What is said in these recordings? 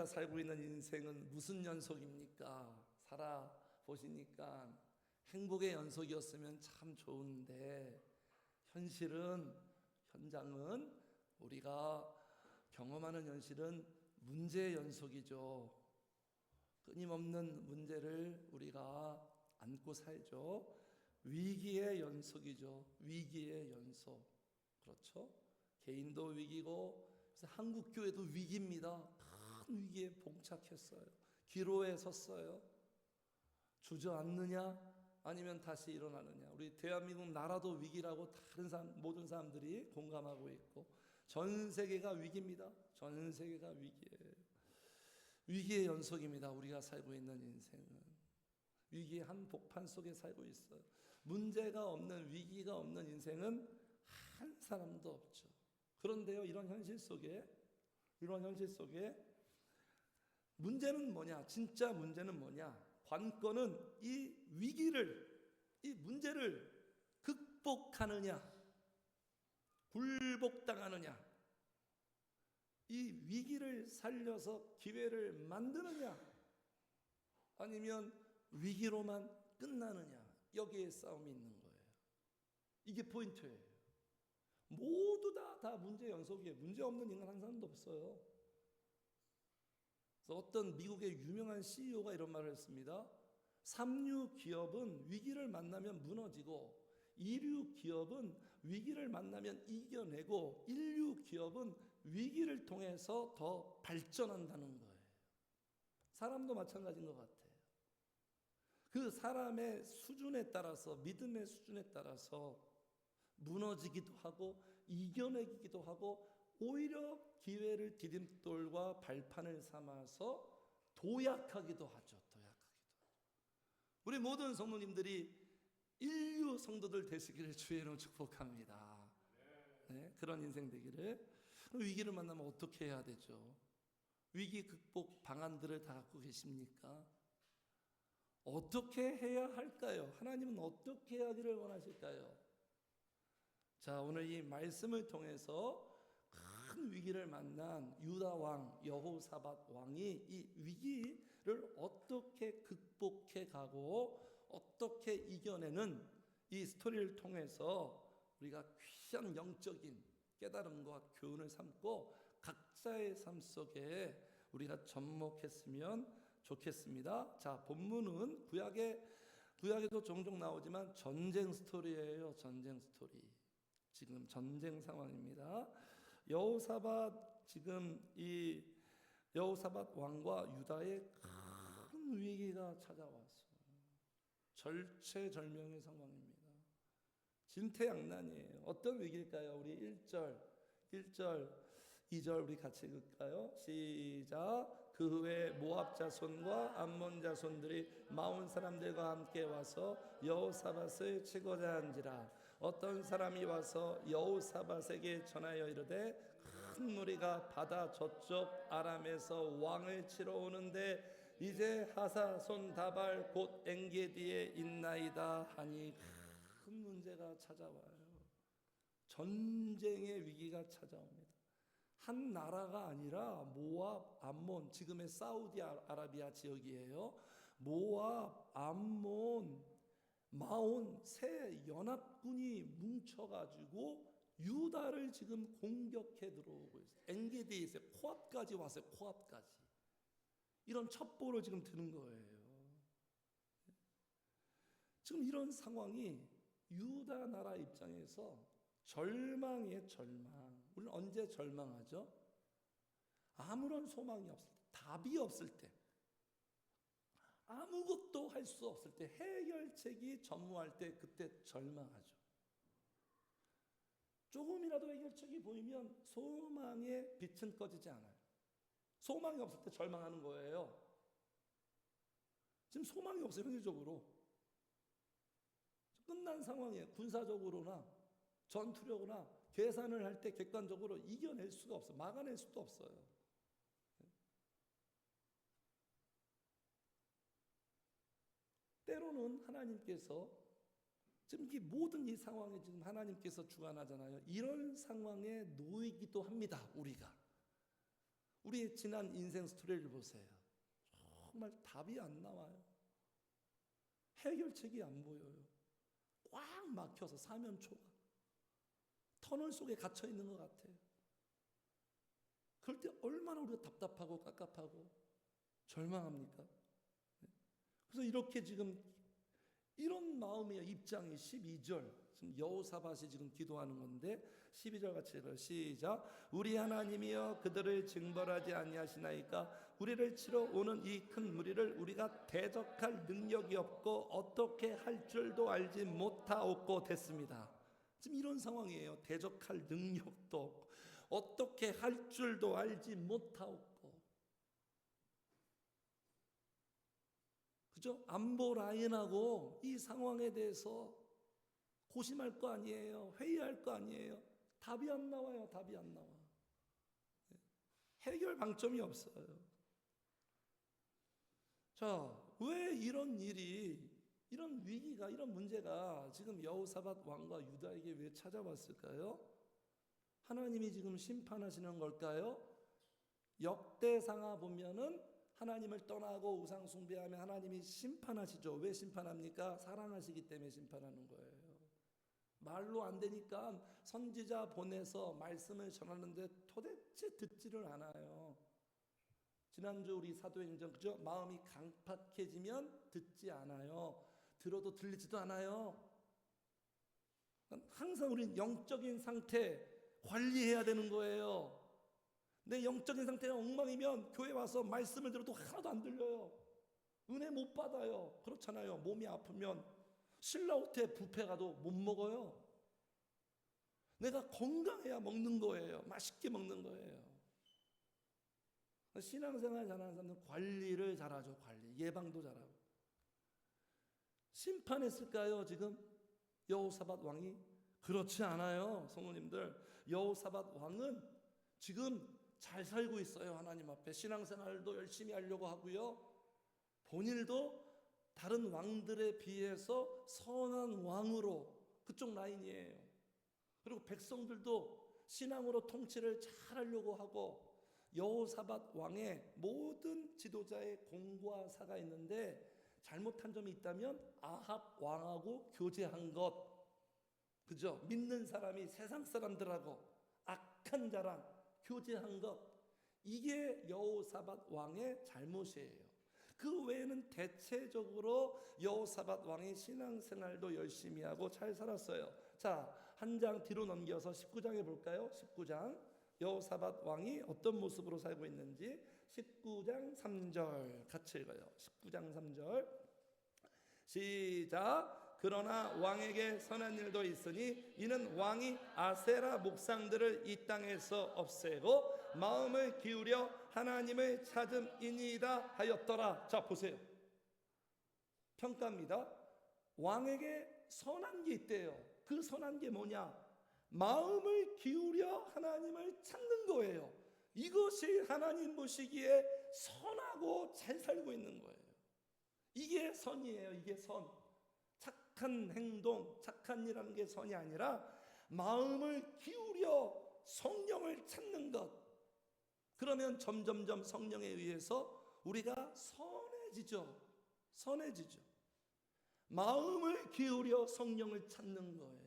우리가 살고 있는 인생은 무슨 연속입니까? 살아보시니까 행복의 연속이었으면 참 좋은데 현장은 우리가 경험하는 현실은 문제의 연속이죠. 끊임없는 문제를 우리가 안고 살죠. 위기의 연속이죠. 위기의 연속. 그렇죠? 개인도 위기고, 그래서 한국 교회도 위기입니다. 큰 위기에 봉착했어요. 기로에 섰어요. 주저앉느냐 아니면 다시 일어나느냐. 우리 대한민국 나라도 위기라고 모든 사람들이 공감하고 있고, 전 세계가 위기입니다. 전 세계가 위기예요. 위기의 연속입니다. 우리가 살고 있는 인생은 위기의 한복판 속에 살고 있어요. 문제가 없는, 위기가 없는 인생은 한 사람도 없죠. 그런데요, 이런 현실 속에 문제는 뭐냐? 진짜 문제는 뭐냐? 관건은 이 문제를 극복하느냐, 굴복당하느냐, 이 위기를 살려서 기회를 만드느냐, 아니면 위기로만 끝나느냐, 여기에 싸움이 있는 거예요. 이게 포인트예요. 모두 다 문제 연속이에요. 문제 없는 인간 한 사람도 없어요. 그래서 어떤 미국의 유명한 CEO가 이런 말을 했습니다. 3류 기업은 위기를 만나면 무너지고, 2류 기업은 위기를 만나면 이겨내고, 1류 기업은 위기를 통해서 더 발전한다는 거예요. 사람도 마찬가지인 것 같아요. 그 사람의 수준에 따라서, 믿음의 수준에 따라서 무너지기도 하고 이겨내기도 하고, 오히려 기회를 디딤돌과 발판을 삼아서 도약하기도 하죠. 우리 모든 성도님들이 인류 성도들 되시기를 주의 이름으로 축복합니다. 네, 그런 인생 되기를. 위기를 만나면 어떻게 해야 되죠? 위기 극복 방안들을 다 갖고 계십니까? 어떻게 해야 할까요? 하나님은 어떻게 하기를 원하실까요? 자, 오늘 이 말씀을 통해서 큰 위기를 만난 유다 왕 여호사밧 왕이 이 위기를 어떻게 극복해 가고 어떻게 이겨내는 이 스토리를 통해서 우리가 귀한 영적인 깨달음과 교훈을 삼고 각자의 삶 속에 우리가 접목했으면 좋겠습니다. 자, 본문은 구약에도 종종 나오지만 전쟁 스토리예요. 전쟁 스토리. 지금 전쟁 상황입니다. 여호사밧 왕과 유다의 큰 위기가 찾아왔어요. 절체절명의 상황입니다. 진퇴양난이에요. 어떤 위기일까요? 우리 1절, 2절 우리 같이 읽을까요? 시작. 그 후에 모압 자손과 암몬 자손들이 마온 사람들과 함께 와서 여호사밧을 치고자 한지라. 어떤 사람이 와서 여호사밧에게 전하여 이르되 큰 무리가 바다 저쪽 아람에서 왕을 치러 오는데 이제 하사손 다발 곧 엔게디에 있나이다 하니 큰 문제가 찾아와요. 전쟁의 위기가 찾아옵니다. 한 나라가 아니라 모압, 암몬, 지금의 사우디아라비아 지역이에요. 모압, 암몬, 마온 세 연합군이 뭉쳐가지고 유다를 지금 공격해 들어오고 있어요. 엔게디에 있어요. 코앞까지 왔어요. 코앞까지. 이런 첩보를 지금 드는 거예요. 지금 이런 상황이 유다 나라 입장에서 절망이에요. 절망. 우리는 언제 절망하죠? 아무런 소망이 없을 때, 답이 없을 때, 아무것도 할 수 없을 때, 해결책이 전무할 때, 그때 절망하죠. 조금이라도 해결책이 보이면 소망의 빛은 꺼지지 않아요. 소망이 없을 때 절망하는 거예요. 지금 소망이 없어요. 현실적으로 끝난 상황이에요. 군사적으로나 전투력이나 계산을 할 때 객관적으로 이겨낼 수가 없어요. 막아낼 수도 없어요. 때로는 하나님께서 지금 모든 이 상황에 지금 하나님께서 주관하잖아요. 이런 상황에 놓이기도 합니다. 우리의 지난 인생 스토리를 보세요. 정말 답이 안 나와요. 해결책이 안 보여요. 꽉 막혀서 사면초가 터널 속에 갇혀 있는 것 같아요. 그럴 때 얼마나 우리가 답답하고 깝깝하고 절망합니까? 그래서 이렇게 지금 이런 마음의 입장이 12절 지금 여호사밧이 지금 기도하는 건데 12절 같이 읽어요. 시작. 우리 하나님이여 그들을 징벌하지 아니하시나이까 우리를 치러 오는 이 큰 무리를 우리가 대적할 능력이 없고 어떻게 할 줄도 알지 못하옵고 됐습니다. 지금 이런 상황이에요. 대적할 능력도 없고 어떻게 할 줄도 알지 못하옵고, 그죠? 안보 라인하고 이 상황에 대해서 고심할 거 아니에요. 회의할 거 아니에요. 답이 안 나와요. 답이 안 나와. 해결 방점이 없어요. 자, 왜 이런 일이, 이런 위기가, 이런 문제가 지금 여호사밧 왕과 유다에게 왜 찾아왔을까요? 하나님이 지금 심판하시는 걸까요? 역대상하 보면은 하나님을 떠나고 우상 숭배하면 하나님이 심판하시죠. 왜 심판합니까? 사랑하시기 때문에 심판하는 거예요. 말로 안 되니까 선지자 보내서 말씀을 전하는데 도대체 듣지를 않아요. 지난주 우리 사도행전, 그죠? 마음이 강팍해지면 듣지 않아요. 들어도 들리지도 않아요. 항상 우리는 영적인 상태 관리해야 되는 거예요. 내 영적인 상태가 엉망이면 교회 와서 말씀을 들어도 하나도 안 들려요. 은혜 못 받아요. 그렇잖아요. 몸이 아프면 신라호텔 뷔페 가도 못 먹어요. 내가 건강해야 먹는 거예요. 맛있게 먹는 거예요. 신앙생활 잘하는 사람들은 관리를 잘하죠. 관리. 예방도 잘하고. 심판했을까요 지금 여호사밧 왕이? 그렇지 않아요. 성도님들, 여호사밧 왕은 지금 잘 살고 있어요. 하나님 앞에 신앙생활도 열심히 하려고 하고요. 본인도 다른 왕들에 비해서 선한 왕으로 그쪽 라인이에요. 그리고 백성들도 신앙으로 통치를 잘 하려고 하고, 여호사밧 왕의 모든 지도자의 공과 사가 있는데 잘못한 점이 있다면 아합 왕하고 교제한 것, 그죠? 믿는 사람이 세상 사람들하고 악한 자랑 교제한 것, 이게 여호사밧 왕의 잘못이에요. 그 외에는 대체적으로 여호사밧 왕이 신앙생활도 열심히 하고 잘 살았어요. 자, 한 장 뒤로 넘겨서 19장에 볼까요? 19장 여호사밧 왕이 어떤 모습으로 살고 있는지 19장 3절 같이 읽어요. 19장 3절 시작. 그러나 왕에게 선한 일도 있으니 이는 왕이 아세라 목상들을 이 땅에서 없애고 마음을 기울여 하나님을 찾음이니이다 하였더라. 자, 보세요. 평가입니다. 왕에게 선한 게 있대요. 그 선한 게 뭐냐? 마음을 기울여 하나님을 찾는 거예요. 이것이 하나님 보시기에 선하고 잘 살고 있는 거예요. 이게 선이에요. 이게 선. 착한 행동, 착한 일하는 게 선이 아니라 마음을 기울여 성령을 찾는 것. 그러면 점점점 성령에 의해서 우리가 선해지죠. 선해지죠. 마음을 기울여 성령을 찾는 거예요.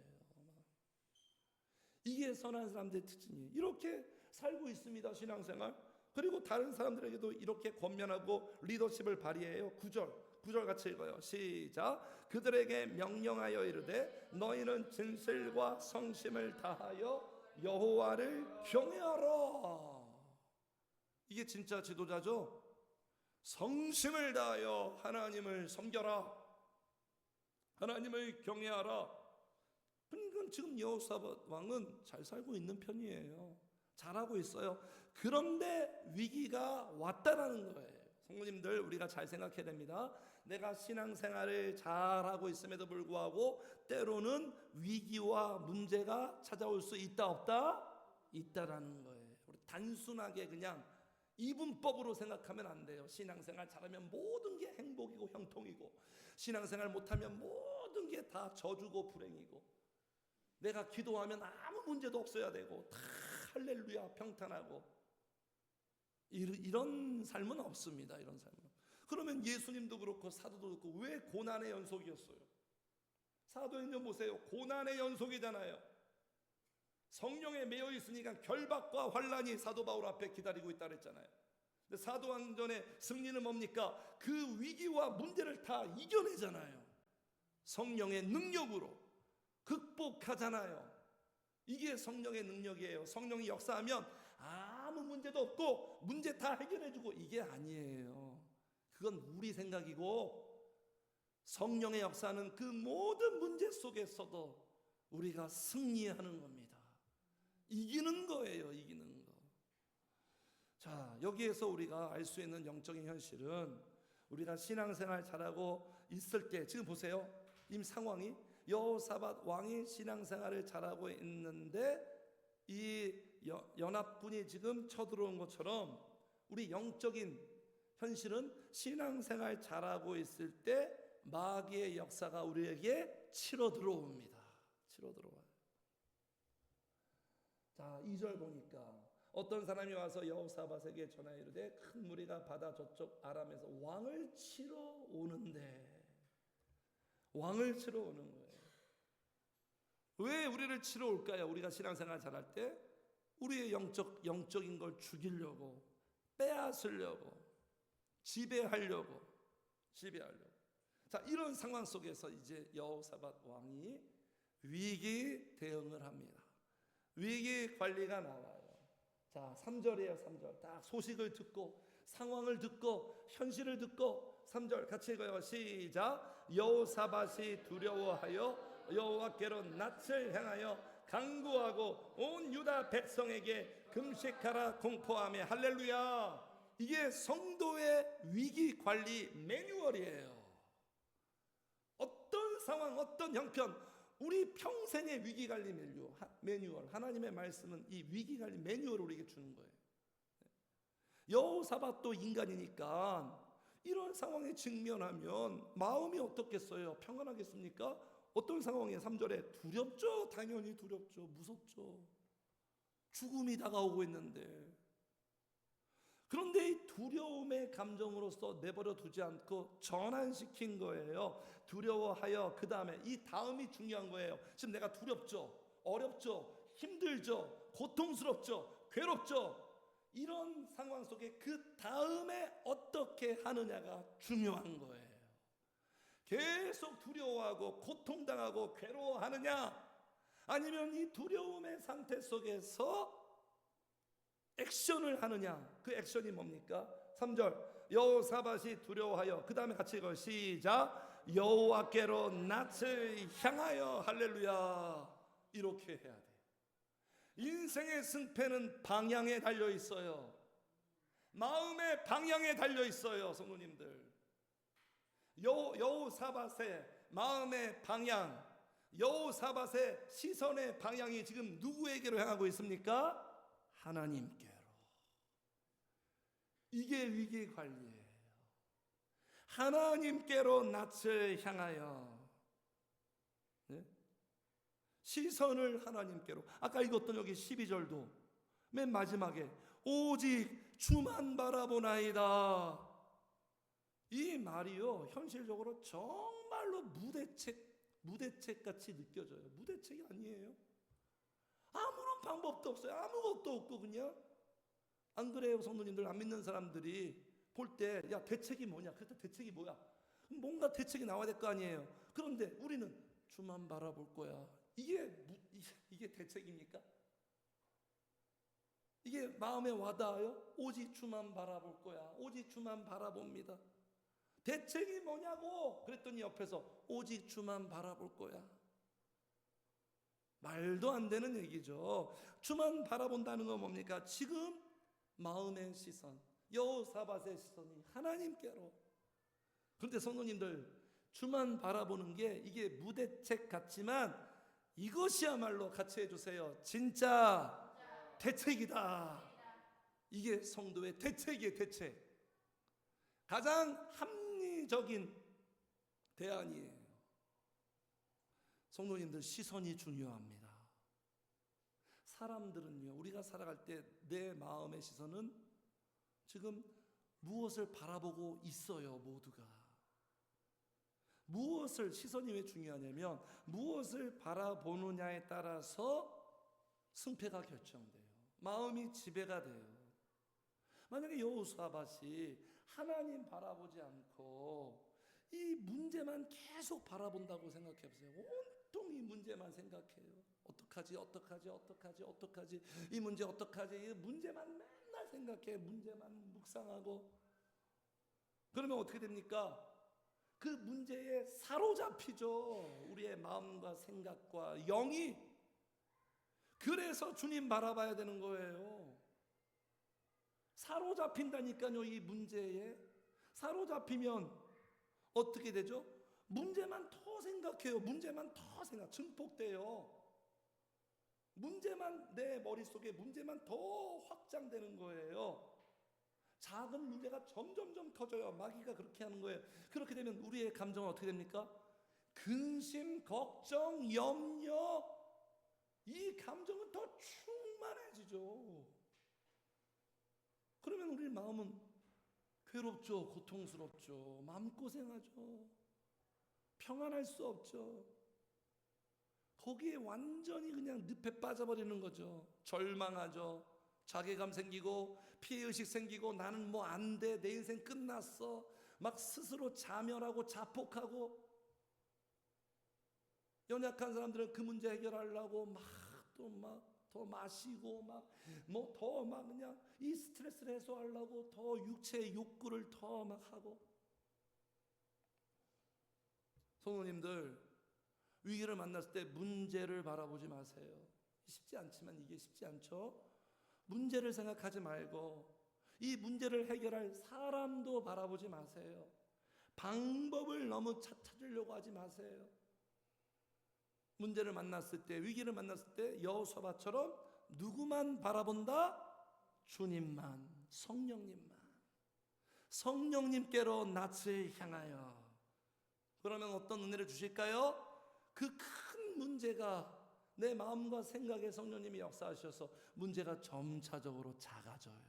이게 선한 사람들의 특징이에요. 이렇게 살고 있습니다. 신앙생활. 그리고 다른 사람들에게도 이렇게 권면하고 리더십을 발휘해요. 9절 같이 읽어요. 시작. 그들에게 명령하여 이르되 너희는 진실과 성심을 다하여 여호와를 경외하라. 이게 진짜 지도자죠. 성심을 다하여 하나님을 섬겨라. 하나님을 경외하라. 그러니까 지금 여호사밧 왕은 잘 살고 있는 편이에요. 잘하고 있어요. 그런데 위기가 왔다라는 거예요. 성도님들, 우리가 잘 생각해야 됩니다. 내가 신앙생활을 잘하고 있음에도 불구하고 때로는 위기와 문제가 찾아올 수 있다 없다? 있다라는 거예요. 우리 단순하게 그냥 이분법으로 생각하면 안 돼요. 신앙생활 잘하면 모든 게 행복이고 형통이고, 신앙생활 못하면 모든 게 다 저주고 불행이고, 내가 기도하면 아무 문제도 없어야 되고 다 할렐루야 평탄하고, 이런 삶은 없습니다. 이런 삶은. 그러면 예수님도 그렇고 사도도 그렇고 왜 고난의 연속이었어요? 사도행전 보세요. 고난의 연속이잖아요. 성령에 매여 있으니까 결박과 환란이 사도 바울 앞에 기다리고 있다 그랬잖아요. 근데 사도행전의 승리는 뭡니까? 그 위기와 문제를 다 이겨내잖아요. 성령의 능력으로 극복하잖아요. 이게 성령의 능력이에요. 성령이 역사하면 아무 문제도 없고 문제 다 해결해주고 이게 아니에요. 그건 우리 생각이고, 성령의 역사는 그 모든 문제 속에서도 우리가 승리하는 겁니다. 이기는 거예요. 이기는 거. 자, 여기에서 우리가 알 수 있는 영적인 현실은, 우리가 신앙생활 잘하고 있을 때, 지금 보세요. 이 상황이 여호사밧 왕이 신앙생활을 잘하고 있는데 이 연합군이 지금 쳐들어온 것처럼 우리 영적인 현실은 신앙생활 잘하고 있을 때 마귀의 역사가 우리에게 치러 들어옵니다. 치러 들어와요. 자, 2절 보니까 어떤 사람이 와서 여호사밧에게 전하여 이르되 큰 무리가 바다 저쪽 아람에서 왕을 치러 오는데, 왕을 치러 오는 거예요. 왜 우리를 치러 올까요? 우리가 신앙생활 잘할 때 우리의 영적인 걸 죽이려고, 빼앗으려고, 지배하려고. 자, 이런 상황 속에서 이제 여호사밧 왕이 위기 대응을 합니다. 위기 관리가 나와요. 자, 3절이에요. 3절. 딱 소식을 듣고, 상황을 듣고, 현실을 듣고, 3절 같이 읽어요. 시작. 여호사밧이 두려워하여 여호와께로 낯을 향하여 간구하고 온 유다 백성에게 금식하라 공포하며. 할렐루야. 이게 성도의 위기 관리 매뉴얼이에요. 어떤 상황, 어떤 형편, 우리 평생의 위기 관리 매뉴얼, 하나님의 말씀은 이 위기 관리 매뉴얼을 우리에게 주는 거예요. 여호사밧도 인간이니까 이런 상황에 직면하면 마음이 어떻겠어요? 평안하겠습니까? 어떤 상황이에요? 3절에 두렵죠. 당연히 두렵죠. 무섭죠. 죽음이 다가오고 있는데, 그런데 이 두려움의 감정으로서 내버려 두지 않고 전환시킨 거예요. 두려워하여, 그 다음에 이 다음이 중요한 거예요. 지금 내가 두렵죠, 어렵죠, 힘들죠, 고통스럽죠, 괴롭죠. 이런 상황 속에 그 다음에 어떻게 하느냐가 중요한 거예요. 계속 두려워하고 고통당하고 괴로워하느냐, 아니면 이 두려움의 상태 속에서 액션을 하느냐. 그 액션이 뭡니까? 3절 여호사밧이 두려워하여, 그 다음에 같이 읽어요. 시작. 여호와께로 낯을 향하여. 할렐루야. 이렇게 해야 돼. 인생의 승패는 방향에 달려 있어요. 마음의 방향에 달려 있어요. 성도님들, 여호사밧의 마음의 방향, 여호사밧의 시선의 방향이 지금 누구에게로 향하고 있습니까? 하나님께로. 이게 위기 관리예요. 하나님께로 낯을 향하여. 네? 시선을 하나님께로. 아까 읽었던 여기 12절도 맨 마지막에 오직 주만 바라보나이다. 이 말이요, 현실적으로 정말로 무대책 같이 느껴져요. 무대책이 아니에요. 아무런 방법도 없어요. 아무것도 없고 그냥. 안 그래요? 성도님들, 안 믿는 사람들이 볼 때 야, 대책이 뭐냐? 그때 대책이 뭐야? 뭔가 대책이 나와야 될 거 아니에요. 그런데 우리는 주만 바라볼 거야. 이게 대책입니까? 이게 마음에 와닿아요? 오직 주만 바라볼 거야. 오직 주만 바라봅니다. 대책이 뭐냐고 그랬더니 옆에서 오직 주만 바라볼 거야. 말도 안 되는 얘기죠. 주만 바라본다는 건 뭡니까? 지금 마음의 시선, 여호사밧의 시선이 하나님께로. 그런데 성도님들, 주만 바라보는 게 이게 무대책 같지만 이것이야말로 같이 해주세요. 진짜 대책이다. 이게 성도의 대책이에요. 대책. 가장 합리적인 대안이에요. 성도님들, 시선이 중요합니다. 사람들은요, 우리가 살아갈 때 내 마음의 시선은 지금 무엇을 바라보고 있어요, 모두가. 무엇을, 시선이 왜 중요하냐면 무엇을 바라보느냐에 따라서 승패가 결정돼요. 마음이 지배가 돼요. 만약에 여호사밧이 하나님 바라보지 않고 이 문제만 계속 바라본다고 생각해 보세요. 온통 이 문제만 생각해요. 어떡하지? 이 문제 어떡하지? 이 문제만 맨날 생각해. 문제만 묵상하고. 그러면 어떻게 됩니까? 그 문제에 사로잡히죠. 우리의 마음과 생각과 영이. 그래서 주님 바라봐야 되는 거예요. 사로잡힌다니까요. 이 문제에 사로잡히면 어떻게 되죠? 문제만 더 생각해요. 문제만 더 증폭돼요. 문제만, 내 머릿속에 문제만 더 확장되는 거예요. 작은 문제가 점점점 커져요. 마귀가 그렇게 하는 거예요. 그렇게 되면 우리의 감정은 어떻게 됩니까? 근심, 걱정, 염려, 이 감정은 더 충만해지죠. 그러면 우리 마음은 괴롭죠. 고통스럽죠. 마음고생하죠. 평안할 수 없죠. 거기에 완전히 그냥 늪에 빠져버리는 거죠. 절망하죠. 자괴감 생기고 피해의식 생기고 나는 뭐 안 돼. 내 인생 끝났어. 막 스스로 자멸하고 자폭하고. 연약한 사람들은 그 문제 해결하려고 막 더 마시고 그냥 이 스트레스를 해소하려고 더 육체의 욕구를 더 막 하고. 성도님들, 위기를 만났을 때 문제를 바라보지 마세요. 쉽지 않지만 이게 쉽지 않죠. 문제를 생각하지 말고 이 문제를 해결할 사람도 바라보지 마세요. 방법을 너무 찾으려고 하지 마세요. 문제를 만났을 때, 위기를 만났을 때 여호사밧처럼 누구만 바라본다? 주님만, 성령님만. 성령님께로 낯을 향하여. 그러면 어떤 은혜를 주실까요? 그 큰 문제가 내 마음과 생각에 성령님이 역사하셔서 문제가 점차적으로 작아져요.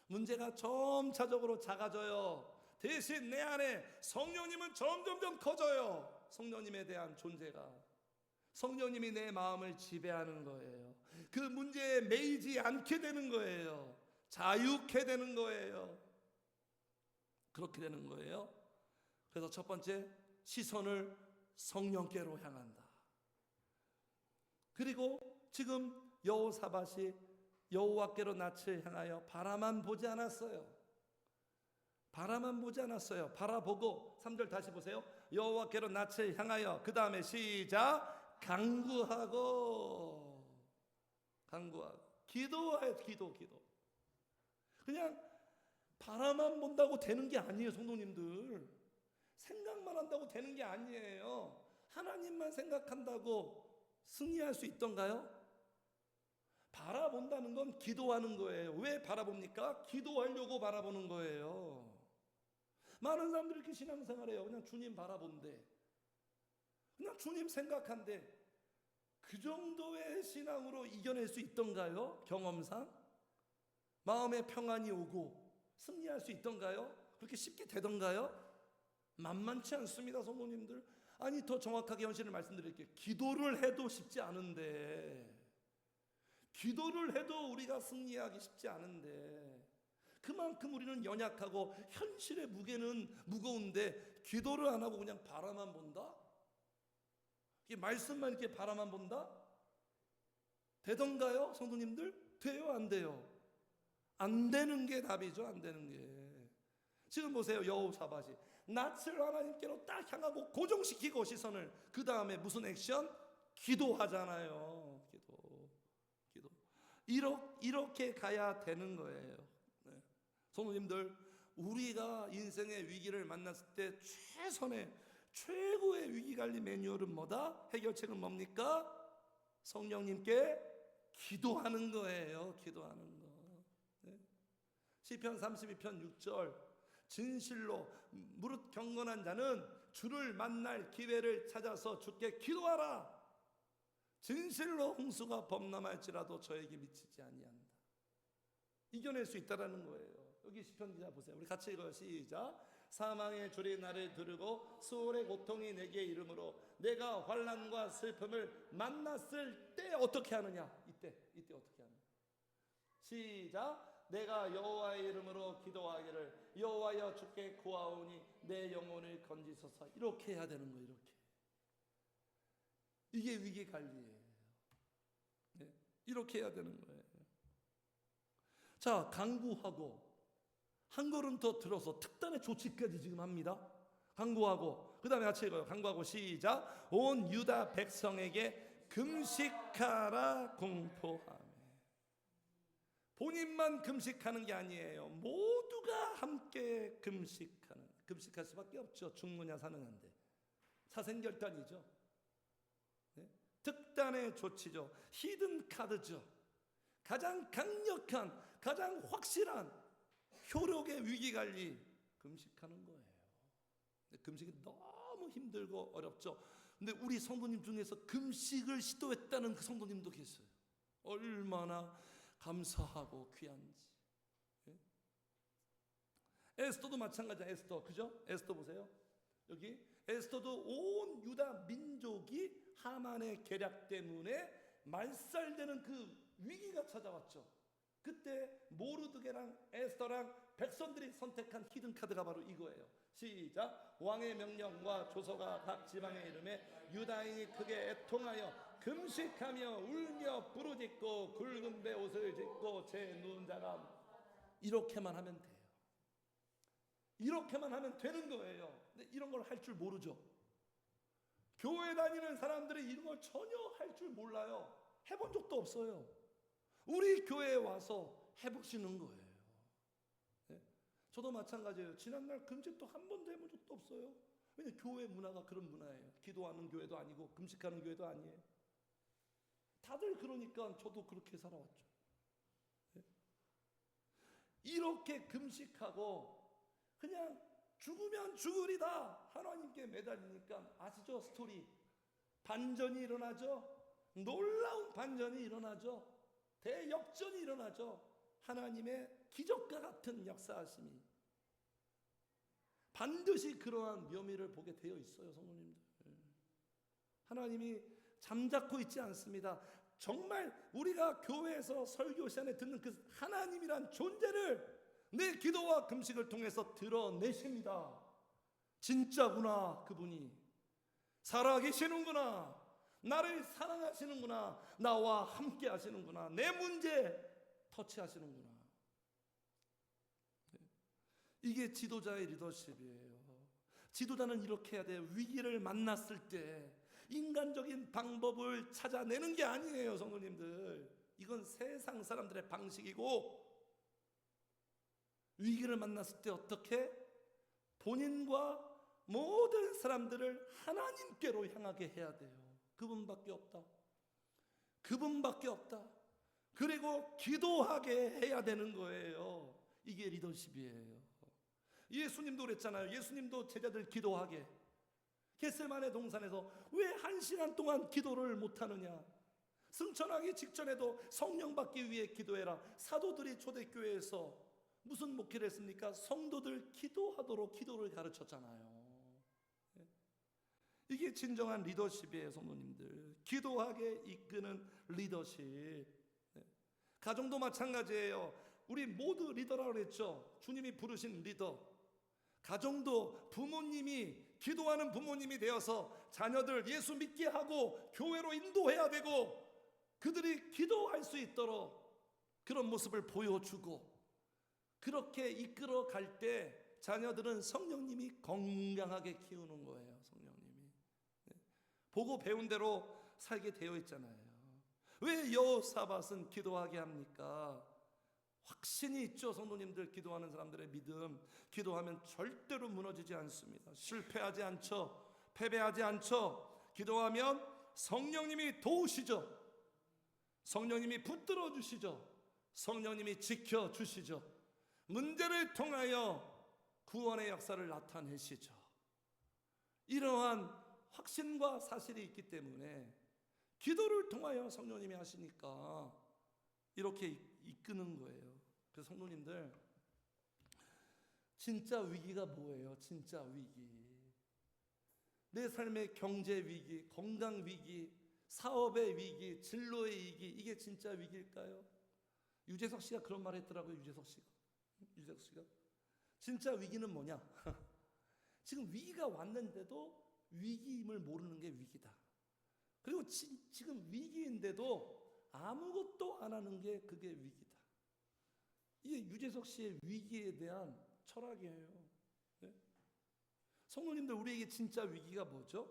문제가 점차적으로 작아져요. 대신 내 안에 성령님은 점점점 커져요. 성령님에 대한 존재가. 성령님이 내 마음을 지배하는 거예요. 그 문제에 매이지 않게 되는 거예요. 자유케 되는 거예요. 그렇게 되는 거예요. 그래서 첫 번째, 시선을 성령께로 향한다. 그리고 지금 여호사밧이 여호와께로 낯을 향하여 바라만 보지 않았어요. 바라만 보지 않았어요. 바라보고 3절 다시 보세요. 여호와께로 낯을 향하여, 그 다음에 시작, 간구하고 기도해요. 기도. 그냥 바라만 본다고 되는 게 아니에요. 성도님들, 생각만 한다고 되는 게 아니에요. 하나님만 생각한다고 승리할 수 있던가요? 바라본다는 건 기도하는 거예요. 왜 바라봅니까? 기도하려고 바라보는 거예요. 많은 사람들이 이렇게 신앙생활해요. 그냥 주님 바라본대, 그냥 주님 생각한대. 그 정도의 신앙으로 이겨낼 수 있던가요? 경험상? 마음에 평안이 오고 승리할 수 있던가요? 그렇게 쉽게 되던가요? 만만치 않습니다, 성도님들. 아니, 더 정확하게 현실을 말씀드릴게요. 기도를 해도 쉽지 않은데, 기도를 해도 우리가 승리하기 쉽지 않은데, 그만큼 우리는 연약하고 현실의 무게는 무거운데 기도를 안 하고 그냥 바라만 본다? 이게 말씀만 이렇게 바라만 본다? 되던가요, 성도님들? 돼요, 안 돼요? 안 되는 게 답이죠. 안 되는 게. 지금 보세요. 여호사밧이 낯을 하나님께로 딱 향하고 고정시키고 시선을, 그 다음에 무슨 액션? 기도하잖아요. 기도. 이렇게 가야 되는 거예요. 네. 성도님들, 우리가 인생의 위기를 만났을 때 최고의 위기관리 매뉴얼은 뭐다? 해결책은 뭡니까? 성령님께 기도하는 거예요. 기도하는 거. 네. 시편 32편 6절, 진실로 무릇 경건한 자는 주를 만날 기회를 찾아서 주께 기도하라. 진실로 홍수가 범람할지라도 저에게 미치지 아니한다. 이겨낼 수 있다라는 거예요. 여기 시편 기자 보세요. 우리 같이 읽어요. 시작. 사망의 줄이 나를 두르고 수월의 고통이 내게 이르므로 내가 환난과 슬픔을 만났을 때 어떻게 하느냐? 이때 어떻게 하느냐? 시작. 내가 여호와의 이름으로 기도하기를 여호와여 주께 구하오니 내 영혼을 건지소서. 이렇게 해야 되는 거예요. 이렇게. 이게 위기 관리예요. 네, 이렇게 해야 되는 거예요. 자, 강구하고 한 걸음 더 들어서 특단의 조치까지 지금 합니다. 강구하고 그 다음에 같이 읽어요. 강구하고 시작. 온 유다 백성에게 금식하라 공포하며. 본인만 금식하는 게 아니에요. 모두가 함께 금식할 수밖에 없죠. 죽느냐 사느냐인데 사생결단이죠. 네? 특단의 조치죠. 히든 카드죠. 가장 강력한, 가장 확실한 효력의 위기관리, 금식하는 거예요. 금식이 너무 힘들고 어렵죠. 근데 우리 성도님 중에서 금식을 시도했다는 그 성도님도 계세요. 얼마나 감사하고 귀한지. 에스더도 마찬가지야. 에스더, 그죠? 에스더 보세요. 여기 에스더도 온 유다 민족이 하만의 계략 때문에 말살되는 그 위기가 찾아왔죠. 그때 모르드게랑 에스더랑 백성들이 선택한 히든 카드가 바로 이거예요. 시작. 왕의 명령과 조서가 각 지방에 이름에 유다인이 크게 애통하여 금식하며 울며 부르짖고 굵은 배 옷을 짓고 제 누운 자가. 이렇게만 하면 돼요. 이렇게만 하면 되는 거예요. 근데 이런 걸 할 줄 모르죠. 교회 다니는 사람들이 이런 걸 전혀 할 줄 몰라요. 해본 적도 없어요. 우리 교회에 와서 해보시는 거예요. 네? 저도 마찬가지예요. 지난날 금식도 한 번도 해본 적도 없어요. 왜냐하면 교회 문화가 그런 문화예요. 기도하는 교회도 아니고 금식하는 교회도 아니에요. 다들 그러니까 저도 그렇게 살아왔죠. 네? 이렇게 금식하고 그냥 죽으면 죽으리다 하나님께 매달리니까 아시죠? 스토리. 반전이 일어나죠. 놀라운 반전이 일어나죠. 대역전이 일어나죠. 하나님의 기적과 같은 역사하심이 반드시 그러한 묘미를 보게 되어 있어요. 성도님들, 하나님이 잠자코 있지 않습니다. 정말 우리가 교회에서 설교 시간에 듣는 그 하나님이란 존재를 내 기도와 금식을 통해서 드러내십니다. 진짜구나. 그분이 살아계시는구나. 나를 사랑하시는구나. 나와 함께 하시는구나. 내 문제 터치하시는구나. 이게 지도자의 리더십이에요. 지도자는 이렇게 해야 돼요. 위기를 만났을 때 인간적인 방법을 찾아내는 게 아니에요. 성도님들, 이건 세상 사람들의 방식이고, 위기를 만났을 때 어떻게 본인과 모든 사람들을 하나님께로 향하게 해야 돼요. 그분밖에 없다. 그분밖에 없다. 그리고 기도하게 해야 되는 거예요. 이게 리더십이에요. 예수님도 그랬잖아요. 예수님도 제자들 기도하게. 겟세마네 동산에서 왜 1시간 동안 기도를 못하느냐. 승천하기 직전에도 성령 받기 위해 기도해라. 사도들이 초대교회에서 무슨 목회를 했습니까? 성도들 기도하도록 기도를 가르쳤잖아요. 이게 진정한 리더십이에요. 성도님들, 기도하게 이끄는 리더십. 가정도 마찬가지예요. 우리 모두 리더라고 했죠. 주님이 부르신 리더. 가정도 부모님이 기도하는 부모님이 되어서 자녀들 예수 믿게 하고 교회로 인도해야 되고, 그들이 기도할 수 있도록 그런 모습을 보여주고, 그렇게 이끌어 갈 때 자녀들은 성령님이 건강하게 키우는 거예요. 성령님이 보고 배운 대로 살게 되어 있잖아요. 왜 여호사밧은 기도하게 합니까? 확신이 있죠. 성도님들, 기도하는 사람들의 믿음. 기도하면 절대로 무너지지 않습니다. 실패하지 않죠. 패배하지 않죠. 기도하면 성령님이 도우시죠. 성령님이 붙들어 주시죠. 성령님이 지켜주시죠. 문제를 통하여 구원의 역사를 나타내시죠. 이러한 확신과 사실이 있기 때문에 기도를 통하여 성령님이 하시니까 이렇게 이끄는 거예요. 그 성도님들, 진짜 위기가 뭐예요? 진짜 위기. 내 삶의 경제 위기, 건강 위기, 사업의 위기, 진로의 위기, 이게 진짜 위기일까요? 유재석 씨가 그런 말 했더라고요. 유재석 씨가 진짜 위기는 뭐냐? 지금 위기가 왔는데도 위기임을 모르는 게 위기다. 그리고 지금 위기인데도 아무것도 안 하는 게 그게 위기다. 이게 유재석 씨의 위기에 대한 철학이에요. 네? 성도님들, 우리에게 진짜 위기가 뭐죠?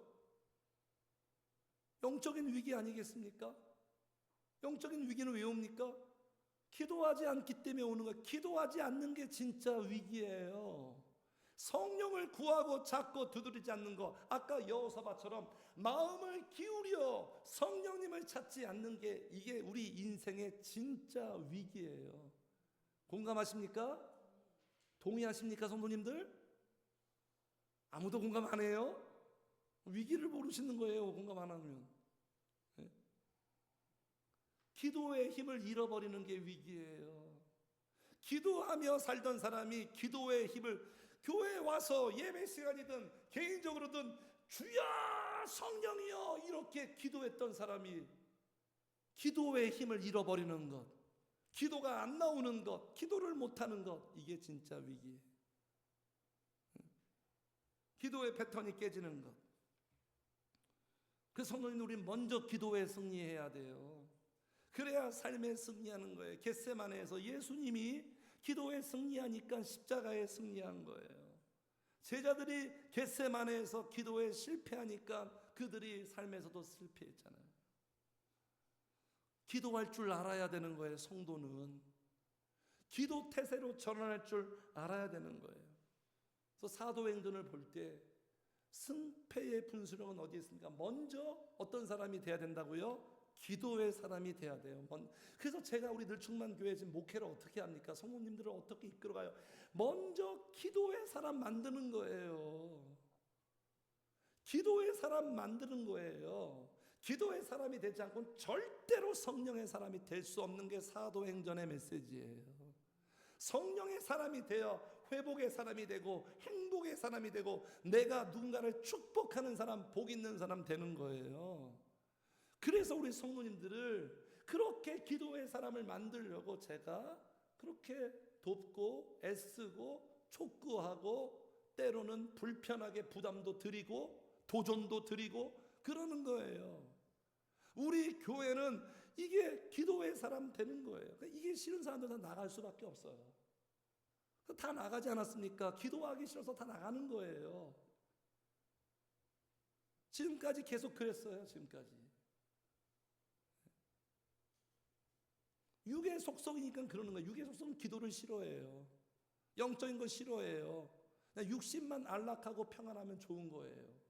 영적인 위기 아니겠습니까? 영적인 위기는 왜 옵니까? 기도하지 않기 때문에 오는 거예요. 기도하지 않는 게 진짜 위기예요. 성령을 구하고 찾고 두드리지 않는 거, 아까 여호사밧처럼 마음을 기울여 성령님을 찾지 않는 게, 이게 우리 인생의 진짜 위기예요. 공감하십니까? 동의하십니까, 성도님들? 아무도 공감 안 해요? 위기를 모르시는 거예요, 공감 안 하면. 네? 기도의 힘을 잃어버리는 게 위기예요. 기도하며 살던 사람이 기도의 힘을, 교회에 와서 예배 시간이든 개인적으로든 주여 성령이여 이렇게 기도했던 사람이 기도의 힘을 잃어버리는 것, 기도가 안 나오는 것, 기도를 못하는 것, 이게 진짜 위기예요. 기도의 패턴이 깨지는 것. 그 성도님, 우리 먼저 기도에 승리해야 돼요. 그래야 삶에 승리하는 거예요. 겟세마네에서 예수님이 기도에 승리하니까 십자가에 승리한 거예요. 제자들이 겟세마네에서 기도에 실패하니까 그들이 삶에서도 실패했잖아요. 기도할 줄 알아야 되는 거예요. 성도는 기도 태세로 전환할 줄 알아야 되는 거예요. 그래서 사도행전을 볼 때 승패의 분수령은 어디에 있습니까? 먼저 어떤 사람이 돼야 된다고요? 기도의 사람이 돼야 돼요. 그래서 제가 우리 늘충만교회 지금 목회를 어떻게 합니까? 성도님들을 어떻게 이끌어가요? 먼저 기도의 사람 만드는 거예요. 기도의 사람 만드는 거예요. 기도의 사람이 되지 않고는 절대로 성령의 사람이 될 수 없는 게 사도행전의 메시지예요. 성령의 사람이 되어 회복의 사람이 되고 행복의 사람이 되고 내가 누군가를 축복하는 사람, 복 있는 사람 되는 거예요. 그래서 우리 성도님들을 그렇게 기도의 사람을 만들려고 제가 그렇게 돕고 애쓰고 촉구하고 때로는 불편하게 부담도 드리고 도전도 드리고 그러는 거예요. 우리 교회는 이게 기도의 사람 되는 거예요. 이게 싫은 사람들 다 나갈 수밖에 없어요. 다 나가지 않았습니까? 기도하기 싫어서 다 나가는 거예요. 지금까지 계속 그랬어요. 지금까지. 육의 속성이니까 그러는 거예요. 육의 속성은 기도를 싫어해요. 영적인 거 싫어해요. 육신만 안락하고 평안하면 좋은 거예요.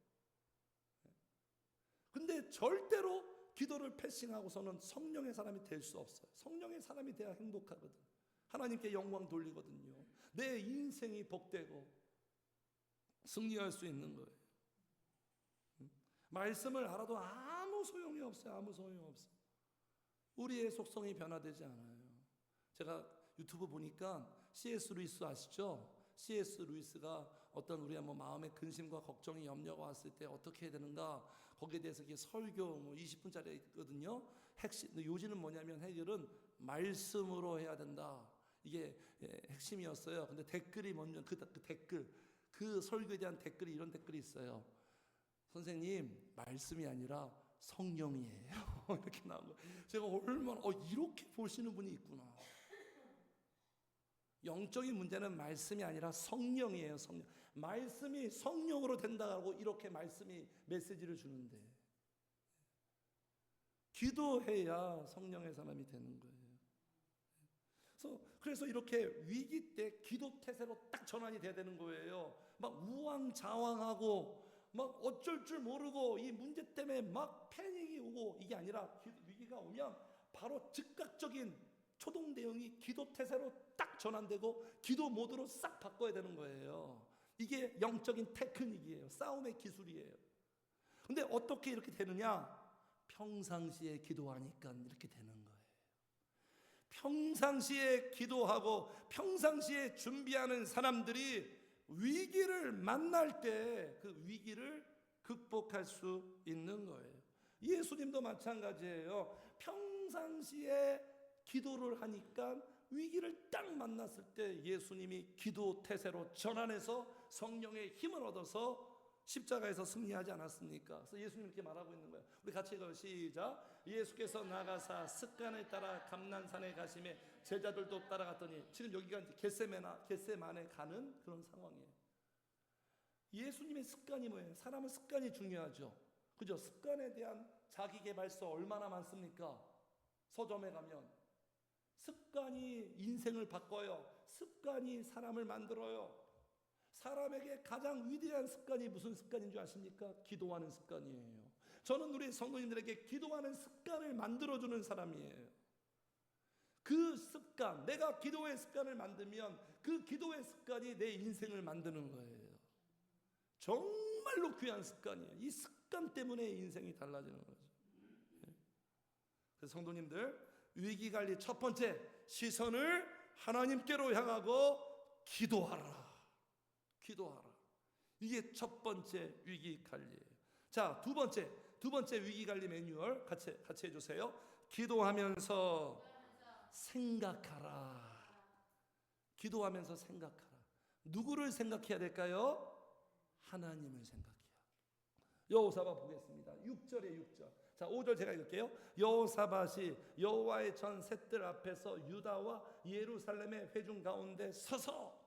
근데 절대로 기도를 패싱하고서는 성령의 사람이 될 수 없어요. 성령의 사람이 돼야 행복하거든. 하나님께 영광 돌리거든요. 내 인생이 복되고 승리할 수 있는 거예요. 말씀을 알아도 아무 소용이 없어요. 아무 소용이 없어요. 우리의 속성이 변화되지 않아요. 제가 유튜브 보니까 C.S. 루이스 아시죠? C.S. 루이스가 어떤 우리의 마음의 근심과 걱정이 염려가 왔을 때 어떻게 해야 되는가, 거기에 대해서 설교 20분짜리 있거든요. 요지는 뭐냐면 해결은 말씀으로 해야 된다. 이게 핵심이었어요. 근데 댓글이 먼저 그 댓글, 그 설교에 대한 댓글이 이런 댓글이 있어요. 선생님, 말씀이 아니라 성령이에요. 이렇게 나온 거. 제가 얼마나 이렇게 보시는 분이 있구나. 영적인 문제는 말씀이 아니라 성령이에요. 성령. 말씀이 성령으로 된다고 이렇게 말씀이 메시지를 주는데 기도해야 성령의 사람이 되는 거예요. 그래서 이렇게 위기 때 기도 태세로 딱 전환이 돼야 되는 거예요. 막 우왕좌왕하고 막 어쩔 줄 모르고 이 문제 때문에 막 패닉이 오고 이게 아니라 위기가 오면 바로 즉각적인 초동 대응이 기도 태세로 딱 전환되고 기도 모드로 싹 바꿔야 되는 거예요. 이게 영적인 테크닉이에요. 싸움의 기술이에요. 근데 어떻게 이렇게 되느냐? 평상시에 기도하니까 이렇게 되는 거예요. 평상시에 기도하고 평상시에 준비하는 사람들이 위기를 만날 때 그 위기를 극복할 수 있는 거예요. 예수님도 마찬가지예요. 평상시에 기도를 하니까 위기를 딱 만났을 때 예수님이 기도 태세로 전환해서 성령의 힘을 얻어서 십자가에서 승리하지 않았습니까? 그래서 예수님 이렇게 말하고 있는 거예요. 우리 같이 읽어요. 시작. 예수께서 나가사 습관에 따라 감난산에 가시매 제자들도 따라갔더니, 지금 여기가 이제 겟세마네 가는 그런 상황이에요. 예수님의 습관이 뭐예요? 사람은 습관이 중요하죠. 그죠? 습관에 대한 자기계발서 얼마나 많습니까? 서점에 가면 습관이 인생을 바꿔요. 습관이 사람을 만들어요. 사람에게 가장 위대한 습관이 무슨 습관인 줄 아십니까? 기도하는 습관이에요. 저는 우리 성도님들에게 기도하는 습관을 만들어주는 사람이에요. 그 습관, 내가 기도의 습관을 만들면 그 기도의 습관이 내 인생을 만드는 거예요. 정말로 귀한 습관이에요. 이 습관 때문에 인생이 달라지는 거죠. 그래서 성도님들, 위기관리 첫 번째, 시선을 하나님께로 향하고 기도하라. 기도하라. 이게 첫 번째 위기관리예요. 자, 두 번째 위기관리 매뉴얼 같이 해주세요. 기도하면서 생각하라. 기도하면서 생각하라. 누구를 생각해야 될까요? 하나님을 생각해야. 여호사밧 보겠습니다. 6절에 6절. 자, 5절 제가 읽을게요. 여호사밧이 여호와의 전 셋들 앞에서 유다와 예루살렘의 회중 가운데 서서,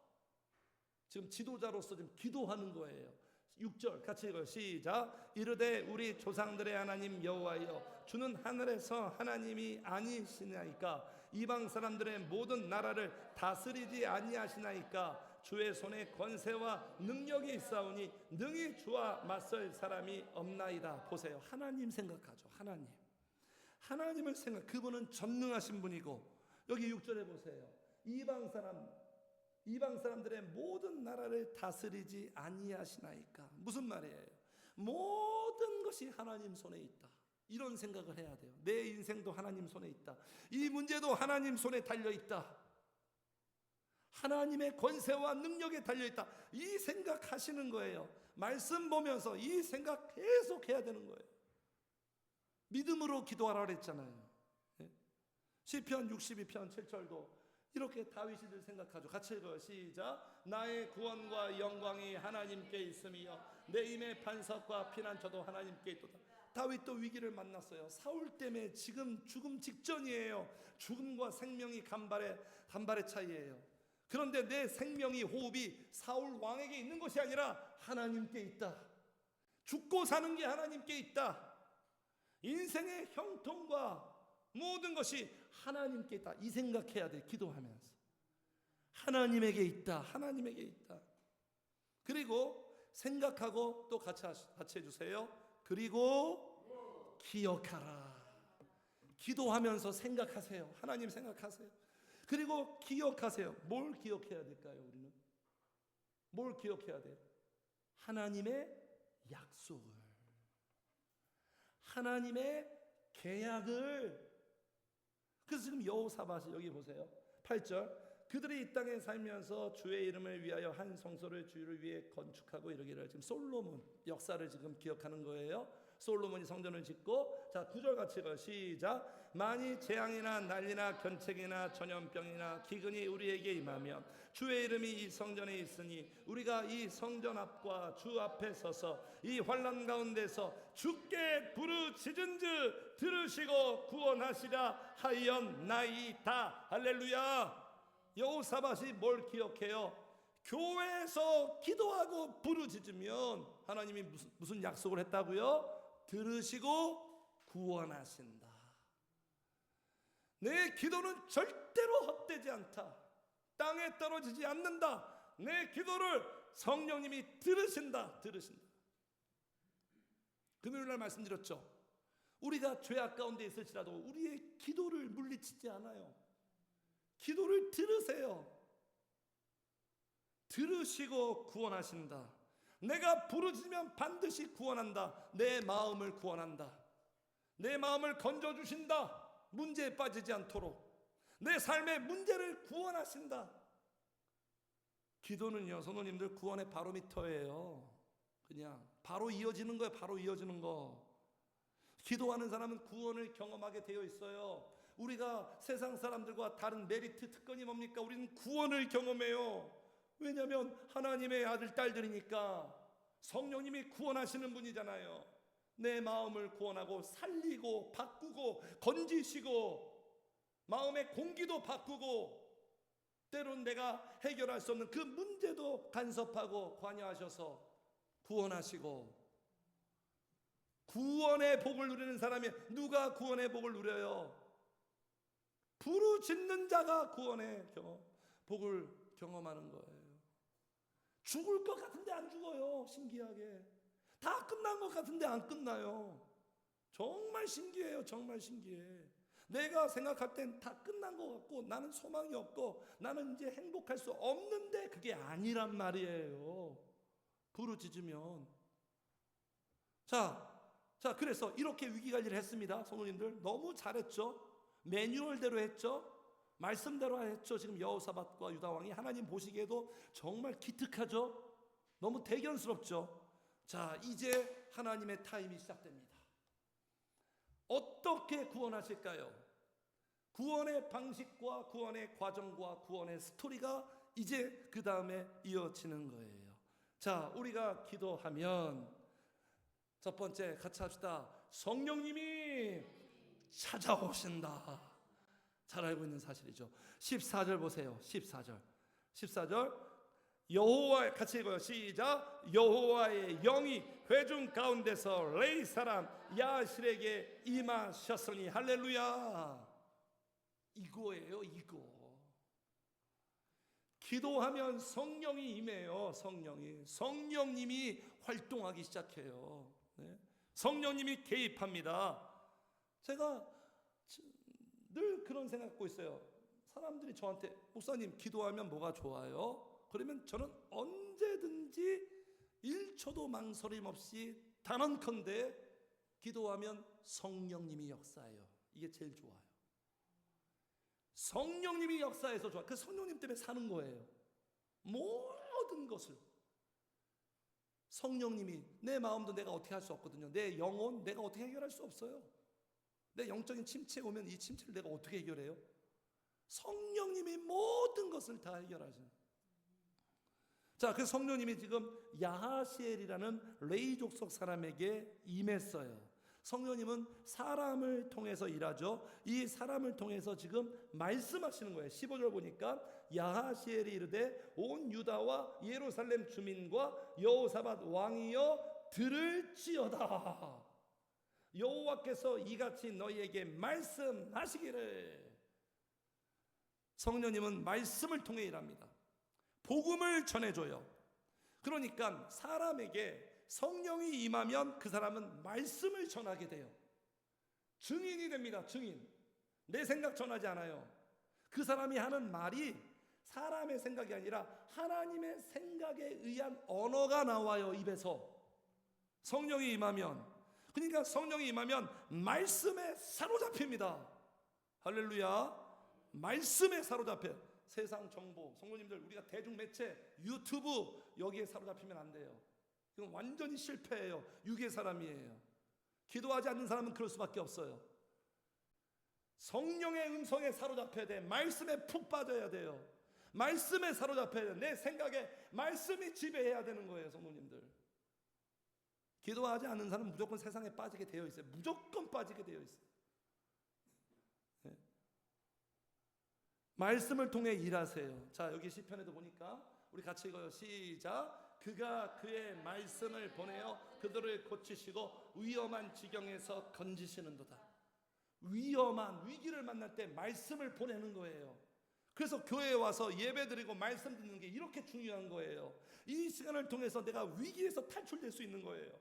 지금 지도자로서 지금 기도하는 거예요. 6절 같이 읽어요. 시작. 이르되 우리 조상들의 하나님 여호와여, 주는 하늘에서 하나님이 아니시나이까? 이방 사람들의 모든 나라를 다스리지 아니하시나이까? 주의 손에 권세와 능력이 있사오니 능히 주와 맞설 사람이 없나이다. 보세요. 하나님 생각하죠. 하나님을 생각. 그분은 전능하신 분이고, 여기 6절에 보세요. 이방 사람들의 모든 나라를 다스리지 아니하시나이까? 무슨 말이에요? 모든 것이 하나님 손에 있다. 이런 생각을 해야 돼요. 내 인생도 하나님 손에 있다. 이 문제도 하나님 손에 달려 있다. 하나님의 권세와 능력에 달려있다. 이 생각하시는 거예요. 말씀 보면서 이 생각 계속 해야 되는 거예요. 믿음으로 기도하라 그랬잖아요. 시편 62편 7절도 이렇게 다윗이들 생각하죠. 같이 읽어요. 시작. 나의 구원과 영광이 하나님께 있음이요 내 힘의 반석과 피난처도 하나님께 있도다. 다윗도 위기를 만났어요. 사울 때문에 지금 죽음 직전이에요. 죽음과 생명이 간발의 차이예요. 그런데 내 생명이, 호흡이 사울 왕에게 있는 것이 아니라 하나님께 있다. 죽고 사는 게 하나님께 있다. 인생의 형통과 모든 것이 하나님께 있다. 이 생각해야 돼. 기도하면서 하나님에게 있다. 하나님에게 있다. 그리고 생각하고 또 같이 해주세요. 그리고 기억하라. 기도하면서 생각하세요. 하나님 생각하세요. 그리고 기억하세요. 뭘 기억해야 될까요? 우리는 뭘 기억해야 돼요? 하나님의 약속을, 하나님의 계약을. 그래서 지금 여호사밧이 여기 보세요. 8절. 그들이 이 땅에 살면서 주의 이름을 위하여 한 성소를 주를 위해 건축하고 이르기를. 지금 솔로몬 역사를 지금 기억하는 거예요. 솔로몬이 성전을 짓고. 자, 9절 같이 읽어요. 시작. 만일 재앙이나 난리나 견책이나 전염병이나 기근이 우리에게 임하면 주의 이름이 이 성전에 있으니 우리가 이 성전 앞과 주 앞에 서서 이 환난 가운데서 주께 부르짖은즉 들으시고 구원하시라 하였나이다. 할렐루야. 여호사밧이 뭘 기억해요? 교회에서 기도하고 부르짖으면 하나님이 무슨 약속을 했다고요? 들으시고 구원하신다. 내 기도는 절대로 헛되지 않다. 땅에 떨어지지 않는다. 내 기도를 성령님이 들으신다. 금요일날 말씀드렸죠. 우리가 죄악 가운데 있을지라도 우리의 기도를 물리치지 않아요. 기도를 들으세요. 들으시고 구원하신다. 내가 부르짖으면 반드시 구원한다. 내 마음을 구원한다. 내 마음을 건져주신다. 문제에 빠지지 않도록. 내 삶의 문제를 구원하신다. 기도는요, 성도님들, 구원의 바로미터예요. 그냥 바로 이어지는 거예요. 바로 이어지는 거. 기도하는 사람은 구원을 경험하게 되어 있어요. 우리가 세상 사람들과 다른 메리트 특권이 뭡니까? 우리는 구원을 경험해요. 왜냐하면 하나님의 아들 딸들이니까. 성령님이 구원하시는 분이잖아요. 내 마음을 구원하고 살리고 바꾸고 건지시고 마음의 공기도 바꾸고 때론 내가 해결할 수 없는 그 문제도 간섭하고 관여하셔서 구원하시고. 구원의 복을 누리는 사람이, 누가 구원의 복을 누려요? 부르짖는 자가 구원의 복을 경험하는 거예요. 죽을 것 같은데 안 죽어요. 신기하게. 다 끝난 것 같은데 안 끝나요. 정말 신기해요. 정말 신기해. 내가 생각할 땐 다 끝난 것 같고 나는 소망이 없고 나는 이제 행복할 수 없는데 그게 아니란 말이에요. 부르짖으면. 자, 그래서 이렇게 위기관리를 했습니다. 성도님들 너무 잘했죠. 매뉴얼대로 했죠. 말씀대로 했죠. 지금 여호사밧과 유다왕이 하나님 보시기에도 정말 기특하죠. 너무 대견스럽죠. 자, 이제 하나님의 타임이 시작됩니다. 어떻게 구원하실까요? 구원의 방식과 구원의 과정과 구원의 스토리가 이제 그 다음에 이어지는 거예요. 자, 우리가 기도하면 첫 번째 같이 합시다. 성령님이 찾아오신다. 잘 알고 있는 사실이죠. 14절 보세요. 14절 여호와, 같이 읽어요. 시작. 여호와의 영이 회중 가운데서 레이 사람 야실에게 임하셨으니. 할렐루야. 이거예요. 이거. 기도하면 성령이 임해요. 성령님이 활동하기 시작해요. 네? 성령님이 개입합니다. 제가 늘 그런 생각 갖고 있어요. 사람들이 저한테 목사님 기도하면 뭐가 좋아요? 그러면 저는 언제든지 1초도 망설임 없이 단언컨대 기도하면 성령님이 역사해요. 이게 제일 좋아요. 성령님이 역사해서 좋아. 그 성령님 때문에 사는 거예요. 모든 것을. 성령님이, 내 마음도 내가 어떻게 할 수 없거든요. 내 영혼 내가 어떻게 해결할 수 없어요. 내 영적인 침체 오면 이 침체를 내가 어떻게 해결해요? 성령님이 모든 것을 다 해결하시는. 자, 그 성령님이 지금 야하시엘이라는 레이 족속 사람에게 임했어요. 성령님은 사람을 통해서 일하죠. 이 사람을 통해서 지금 말씀하시는 거예요. 15절 보니까 야하시엘이 이르되 온 유다와 예루살렘 주민과 여호사밧 왕이여 들을지어다. 여호와께서 이같이 너희에게 말씀하시기를. 성령님은 말씀을 통해 일합니다. 복음을 전해줘요. 그러니까 사람에게 성령이 임하면 그 사람은 말씀을 전하게 돼요. 증인이 됩니다. 증인. 내 생각 전하지 않아요. 그 사람이 하는 말이 사람의 생각이 아니라 하나님의 생각에 의한 언어가 나와요. 입에서. 성령이 임하면. 그러니까 성령이 임하면 말씀에 사로잡힙니다. 할렐루야. 말씀에 사로잡혀. 세상 정보, 성도님들, 우리가 대중매체, 유튜브 여기에 사로잡히면 안 돼요. 이건 완전히 실패예요. 유괴 사람이에요. 기도하지 않는 사람은 그럴 수밖에 없어요. 성령의 음성에 사로잡혀야 돼. 말씀에 푹 빠져야 돼요. 말씀에 사로잡혀야 돼. 내 생각에 말씀이 지배해야 되는 거예요. 성도님들, 기도하지 않는 사람은 무조건 세상에 빠지게 되어 있어요. 무조건 빠지게 되어 있어요. 네. 말씀을 통해 일하세요. 자, 여기 시편에도 보니까 우리 같이 읽어요. 시작. 그가 그의 말씀을 보내어 그들을 고치시고 위험한 지경에서 건지시는도다. 위험한 위기를 만날 때 말씀을 보내는 거예요. 그래서 교회에 와서 예배드리고 말씀 듣는 게 이렇게 중요한 거예요. 이 시간을 통해서 내가 위기에서 탈출될 수 있는 거예요.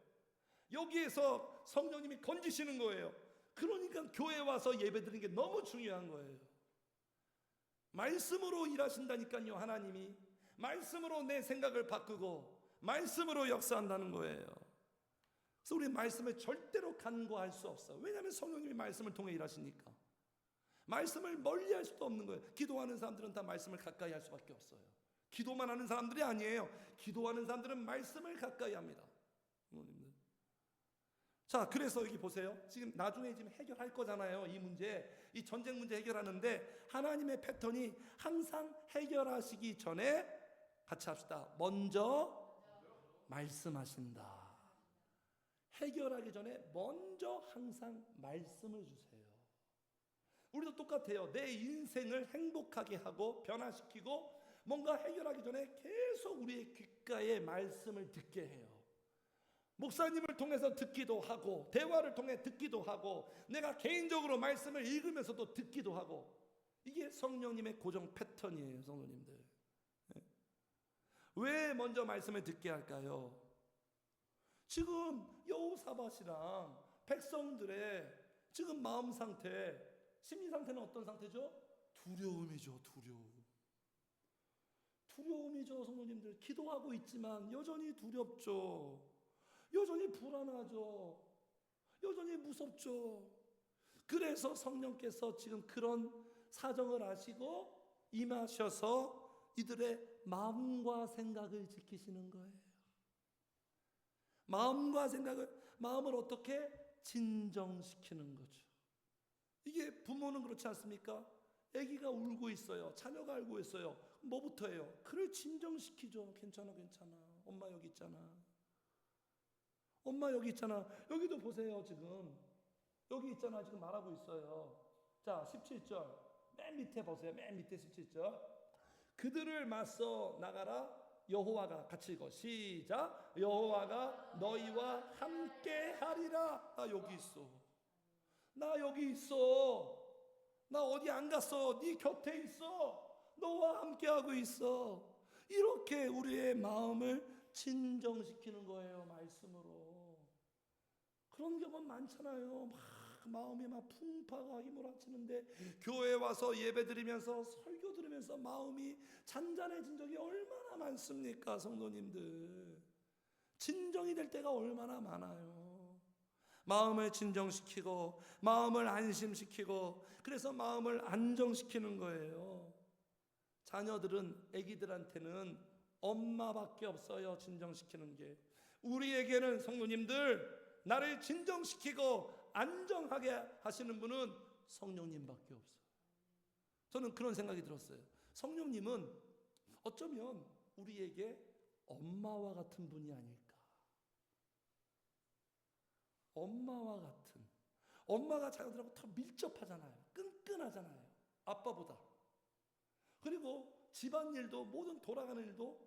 여기에서 성령님이 건지시는 거예요. 그러니까 교회에 와서 예배드리는 게 너무 중요한 거예요. 말씀으로 일하신다니까요. 하나님이 말씀으로 내 생각을 바꾸고 말씀으로 역사한다는 거예요. 그래서 우리 말씀을 절대로 간과할 수 없어요. 왜냐하면 성령님이 말씀을 통해 일하시니까. 말씀을 멀리할 수도 없는 거예요. 기도하는 사람들은 다 말씀을 가까이 할 수밖에 없어요. 기도만 하는 사람들이 아니에요. 기도하는 사람들은 말씀을 가까이 합니다. 자, 그래서 여기 보세요. 지금 나중에 지금 해결할 거잖아요. 이 문제, 이 전쟁 문제 해결하는데 하나님의 패턴이 항상 해결하시기 전에 같이 합시다. 먼저 말씀하신다. 해결하기 전에 먼저 항상 말씀을 주세요. 우리도 똑같아요. 내 인생을 행복하게 하고 변화시키고 뭔가 해결하기 전에 계속 우리의 귓가에 말씀을 듣게 해요. 목사님을 통해서 듣기도 하고 대화를 통해 듣기도 하고 내가 개인적으로 말씀을 읽으면서도 듣기도 하고, 이게 성령님의 고정 패턴이에요. 성도님들, 왜 먼저 말씀을 듣게 할까요? 지금 여호사밧이랑 백성들의 지금 마음 상태, 심리 상태는 어떤 상태죠? 두려움이죠. 두려움이죠. 성도님들, 기도하고 있지만 여전히 두렵죠. 여전히 불안하죠. 여전히 무섭죠. 그래서 성령께서 지금 그런 사정을 아시고 임하셔서 이들의 마음과 생각을 지키시는 거예요. 마음과 생각을, 마음을 어떻게 진정시키는 거죠. 이게 부모는 그렇지 않습니까? 아기가 울고 있어요. 자녀가 울고 있어요. 뭐부터 해요? 그를 진정시키죠. 괜찮아. 엄마 여기 있잖아. 엄마 여기 있잖아. 여기도 보세요. 지금 여기 있잖아. 지금 말하고 있어요. 자, 17절 맨 밑에 보세요. 맨 밑에 17절. 그들을 맞서 나가라. 여호와가, 같이 읽어. 시작. 여호와가 너희와 함께 하리라. 나 여기 있어. 나 여기 있어. 나 어디 안 갔어. 네 곁에 있어. 너와 함께 하고 있어. 이렇게 우리의 마음을 진정시키는 거예요. 말씀으로. 그런 경험 많잖아요. 마음이 막 풍파가 휘몰아치는데 교회 와서 예배 드리면서 설교 들으면서 마음이 잔잔해진 적이 얼마나 많습니까? 성도님들, 진정이 될 때가 얼마나 많아요. 마음을 진정시키고 마음을 안심시키고, 그래서 마음을 안정시키는 거예요. 자녀들은, 아기들한테는 엄마밖에 없어요. 진정시키는 게. 우리에게는 성도님들, 나를 진정시키고 안정하게 하시는 분은 성령님밖에 없어요. 저는 그런 생각이 들었어요. 성령님은 어쩌면 우리에게 엄마와 같은 분이 아닐까. 엄마와 같은. 엄마가 자녀들하고 더 밀접하잖아요. 끈끈하잖아요. 아빠보다. 그리고 집안일도, 모든 돌아가는 일도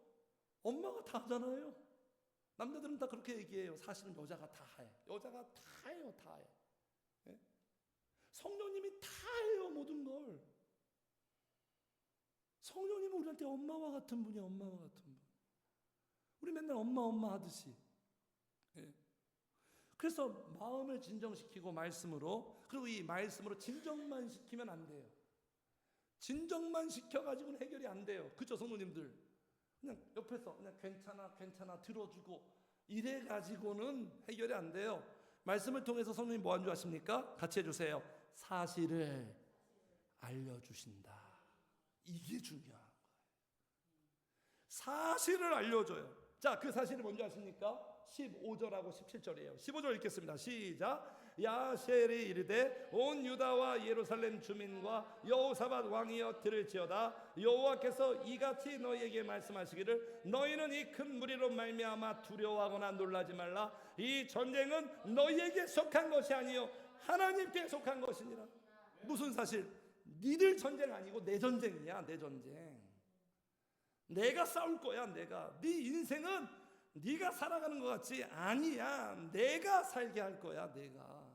엄마가 다 하잖아요. 남자들은 다 그렇게 얘기해요. 사실은 여자가 다 해. 여자가 다 해요. 다 해. 예? 성령님이 다 해요. 모든 걸. 성령님은 우리한테 엄마와 같은 분이에요. 엄마와 같은 분. 우리 맨날 엄마 하듯이. 예. 그래서 마음을 진정시키고 말씀으로, 그리고 이 말씀으로 진정만 시키면 안 돼요. 진정만 시켜가지고는 해결이 안 돼요. 그죠, 성도님들? 그냥 옆에서 그냥 괜찮아 들어주고 이래 가지고는 해결이 안 돼요. 말씀을 통해서 성령님 뭐 하는 줄 아십니까? 같이 해주세요. 사실을 알려주신다. 이게 중요한 거예요. 사실을 알려줘요. 자, 그 사실이 뭔지 아십니까? 15절하고 17절이에요. 15절 읽겠습니다. 시작. 야셀이 이르되 온 유다와 예루살렘 주민과 여호사밧 왕이여 들을지어다. 여호와께서 이같이 너희에게 말씀하시기를 너희는 이 큰 무리로 말미암아 두려워하거나 놀라지 말라. 이 전쟁은 너희에게 속한 것이 아니요 하나님께 속한 것이니라. 무슨 사실? 니들 전쟁 아니고 내 전쟁이야. 내 전쟁. 내가 싸울 거야. 내가. 네 인생은 네가 살아가는 것 같지? 아니야. 내가 살게 할 거야. 내가.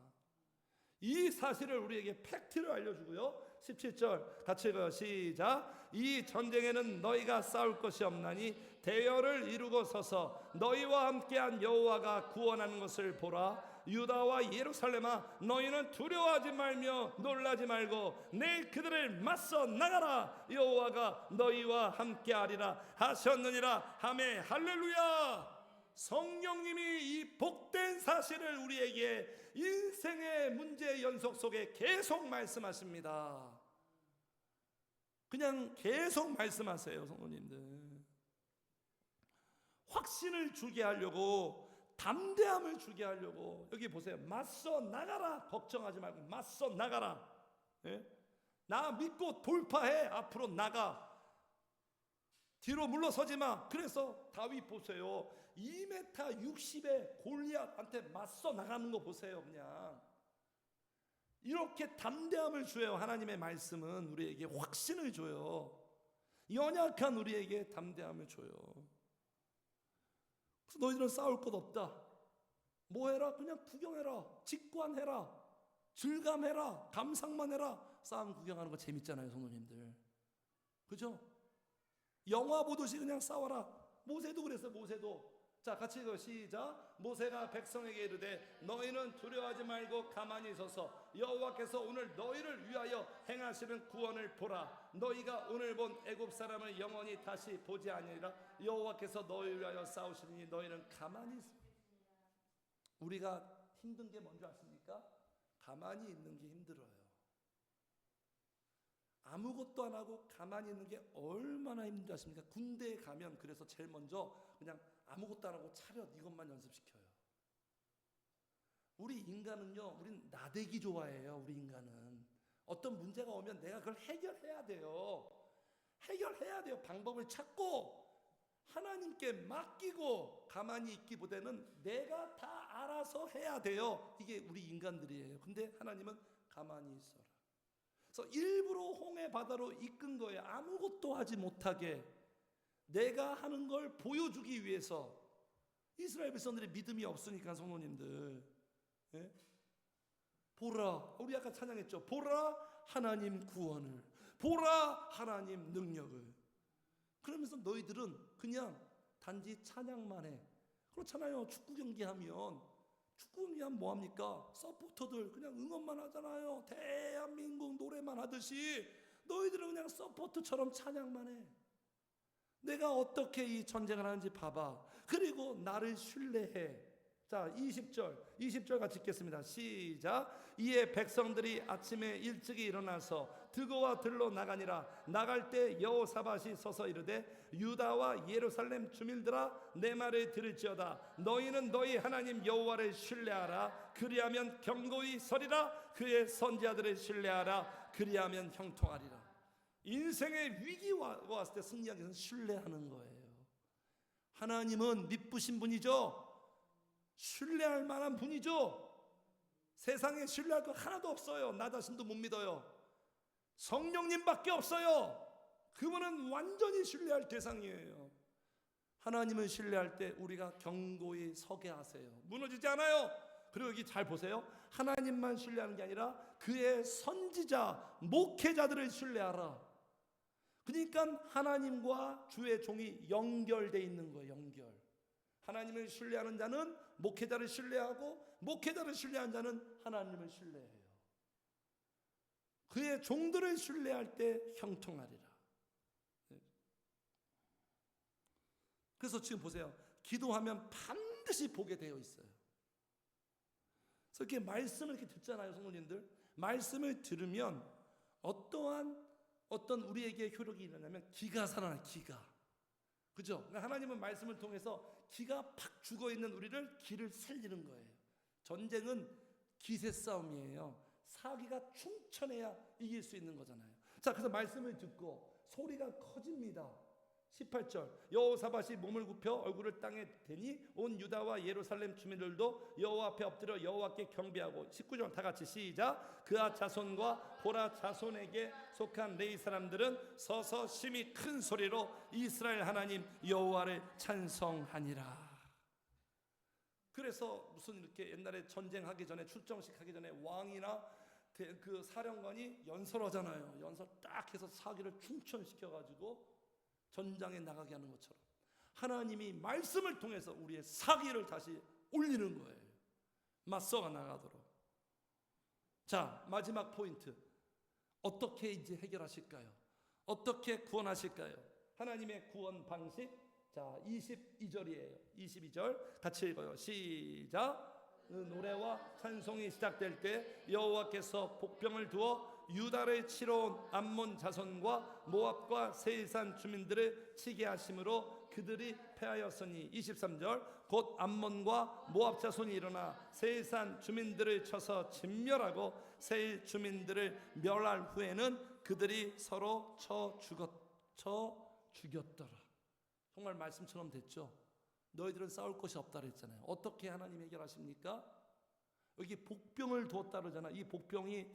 이 사실을 우리에게 팩트를 알려주고요. 17절 같이 읽어요. 시작. 이 전쟁에는 너희가 싸울 것이 없나니 대열을 이루고 서서 너희와 함께한 여호와가 구원하는 것을 보라. 유다와 예루살렘아 너희는 두려워하지 말며 놀라지 말고 내일 그들을 맞서 나가라. 여호와가 너희와 함께하리라 하셨느니라. 아멘. 할렐루야. 성령님이 이 복된 사실을 우리에게 인생의 문제 연속 속에 계속 말씀하십니다. 그냥 계속 말씀하세요, 성도님들. 확신을 주게 하려고, 담대함을 주게 하려고. 여기 보세요. 맞서 나가라. 걱정하지 말고 맞서 나가라. 예? 나 믿고 돌파해. 앞으로 나가. 뒤로 물러서지 마. 그래서 다윗 보세요. 2m 60의 골리앗한테 맞서 나가는 거 보세요. 그냥 이렇게 담대함을 줘요. 하나님의 말씀은 우리에게 확신을 줘요. 연약한 우리에게 담대함을 줘요. 그래서 너희들은 싸울 것 없다. 뭐 해라? 그냥 구경해라. 직관해라. 즐감해라. 감상만 해라. 싸움 구경하는 거 재밌잖아요, 성도님들. 그죠? 영화 보듯이 그냥 싸워라. 모세도 그랬어요. 모세도. 자, 같이 읽어. 시작. 모세가 백성에게 이르되 너희는 두려워하지 말고 가만히 서서 여호와께서 오늘 너희를 위하여 행하시는 구원을 보라. 너희가 오늘 본 애굽 사람을 영원히 다시 보지 아니하리라. 여호와께서 너희를 위하여 싸우시니 너희는 가만히 있으라. 우리가 힘든 게 뭔지 아십니까? 가만히 있는 게 힘들어요. 아무것도 안 하고 가만히 있는 게 얼마나 힘든지 아십니까? 군대에 가면 그래서 제일 먼저 그냥 아무것도 안 하고 차렷 이것만 연습시켜요. 우리 인간은요, 우린 나대기 좋아해요. 우리 인간은 어떤 문제가 오면 내가 그걸 해결해야 돼요. 해결해야 돼요. 방법을 찾고 하나님께 맡기고 가만히 있기보다는 내가 다 알아서 해야 돼요. 이게 우리 인간들이에요. 근데 하나님은 가만히 있어라. 그래서 일부러 홍해 바다로 이끈 거예요. 아무것도 하지 못하게 내가 하는 걸 보여주기 위해서. 이스라엘 백성들이 믿음이 없으니까 성도님들, 예? 보라, 우리 아까 찬양했죠. 보라 하나님 구원을, 보라 하나님 능력을. 그러면서 너희들은 그냥 단지 찬양만 해. 그렇잖아요. 축구 경기하면 뭐합니까? 서포터들 그냥 응원만 하잖아요. 대한민국 노래만 하듯이 너희들은 그냥 서포터처럼 찬양만 해. 내가 어떻게 이 전쟁을 하는지 봐봐. 그리고 나를 신뢰해. 자, 20절 같이 읽겠습니다. 시작. 이에 백성들이 아침에 일찍이 일어나서 드고와 들로 나가니라. 나갈 때 여호사밧이 서서 이르되 유다와 예루살렘 주민들아 내 말을 들을지어다. 너희는 너희 하나님 여호와를 신뢰하라. 그리하면 견고히 서리라. 그의 선지자들을 신뢰하라. 그리하면 형통하리라. 인생의 위기가 왔을 때 승리하기 위해서는 신뢰하는 거예요. 하나님은 믿으신 분이죠. 신뢰할 만한 분이죠. 세상에 신뢰할 거 하나도 없어요. 나 자신도 못 믿어요. 성령님밖에 없어요. 그분은 완전히 신뢰할 대상이에요. 하나님을 신뢰할 때 우리가 견고히 서게 하세요. 무너지지 않아요. 그리고 여기 잘 보세요. 하나님만 신뢰하는 게 아니라 그의 선지자, 목회자들을 신뢰하라. 그러니까 하나님과 주의 종이 연결되어 있는 거예요. 연결. 하나님을 신뢰하는 자는 목회자를 신뢰하고 목회자를 신뢰하는 자는 하나님을 신뢰해요. 그의 종들을 신뢰할 때 형통하리라. 그래서 지금 보세요. 기도하면 반드시 보게 되어 있어요. 그래서 이렇게 말씀을 이렇게 듣잖아요, 성도님들. 말씀을 들으면 어떤 우리에게 효력이 일어나면 기가 살아나. 기가. 그죠? 그러니까 하나님은 말씀을 통해서 기가 팍 죽어있는 우리를 기를 살리는 거예요. 전쟁은 기세 싸움이에요. 사기가 충천해야 이길 수 있는 거잖아요. 자, 그래서 말씀을 듣고 소리가 커집니다. 18절. 여호사밧이 몸을 굽혀 얼굴을 땅에 대니 온 유다와 예루살렘 주민들도 여호와 앞에 엎드려 여호와께 경배하고. 19절 다 같이 시작. 그아 자손과 고라 자손에게 속한 레위 사람들은 서서 심히 큰 소리로 이스라엘 하나님 여호와를 찬송하니라. 그래서 무슨 이렇게 옛날에 전쟁하기 전에 출정식 하기 전에 왕이나 그 사령관이 연설하잖아요. 연설 딱 해서 사기를 충천시켜가지고 전장에 나가게 하는 것처럼 하나님이 말씀을 통해서 우리의 사기를 다시 올리는 거예요. 맞서가 나가도록. 자, 마지막 포인트. 어떻게 이제 해결하실까요? 어떻게 구원하실까요? 하나님의 구원 방식. 자, 22절이에요. 22절 같이 읽어요. 시작. 노래와 찬송이 시작될 때 여호와께서 복병을 두어 유다를 치러 온 암몬 자손과 모압과 세일산 주민들을 치게 하심으로 그들이 패하였으니 23절 곧 암몬과 모압 자손이 일어나 세일산 주민들을 쳐서 진멸하고 세일 주민들을 멸할 후에는 그들이 서로 쳐 죽였더라. 정말 말씀처럼 됐죠. 너희들은 싸울 것이 없다 그랬잖아요. 어떻게 하나님 해결하십니까? 여기 복병을 두었다 그러잖아. 이 복병이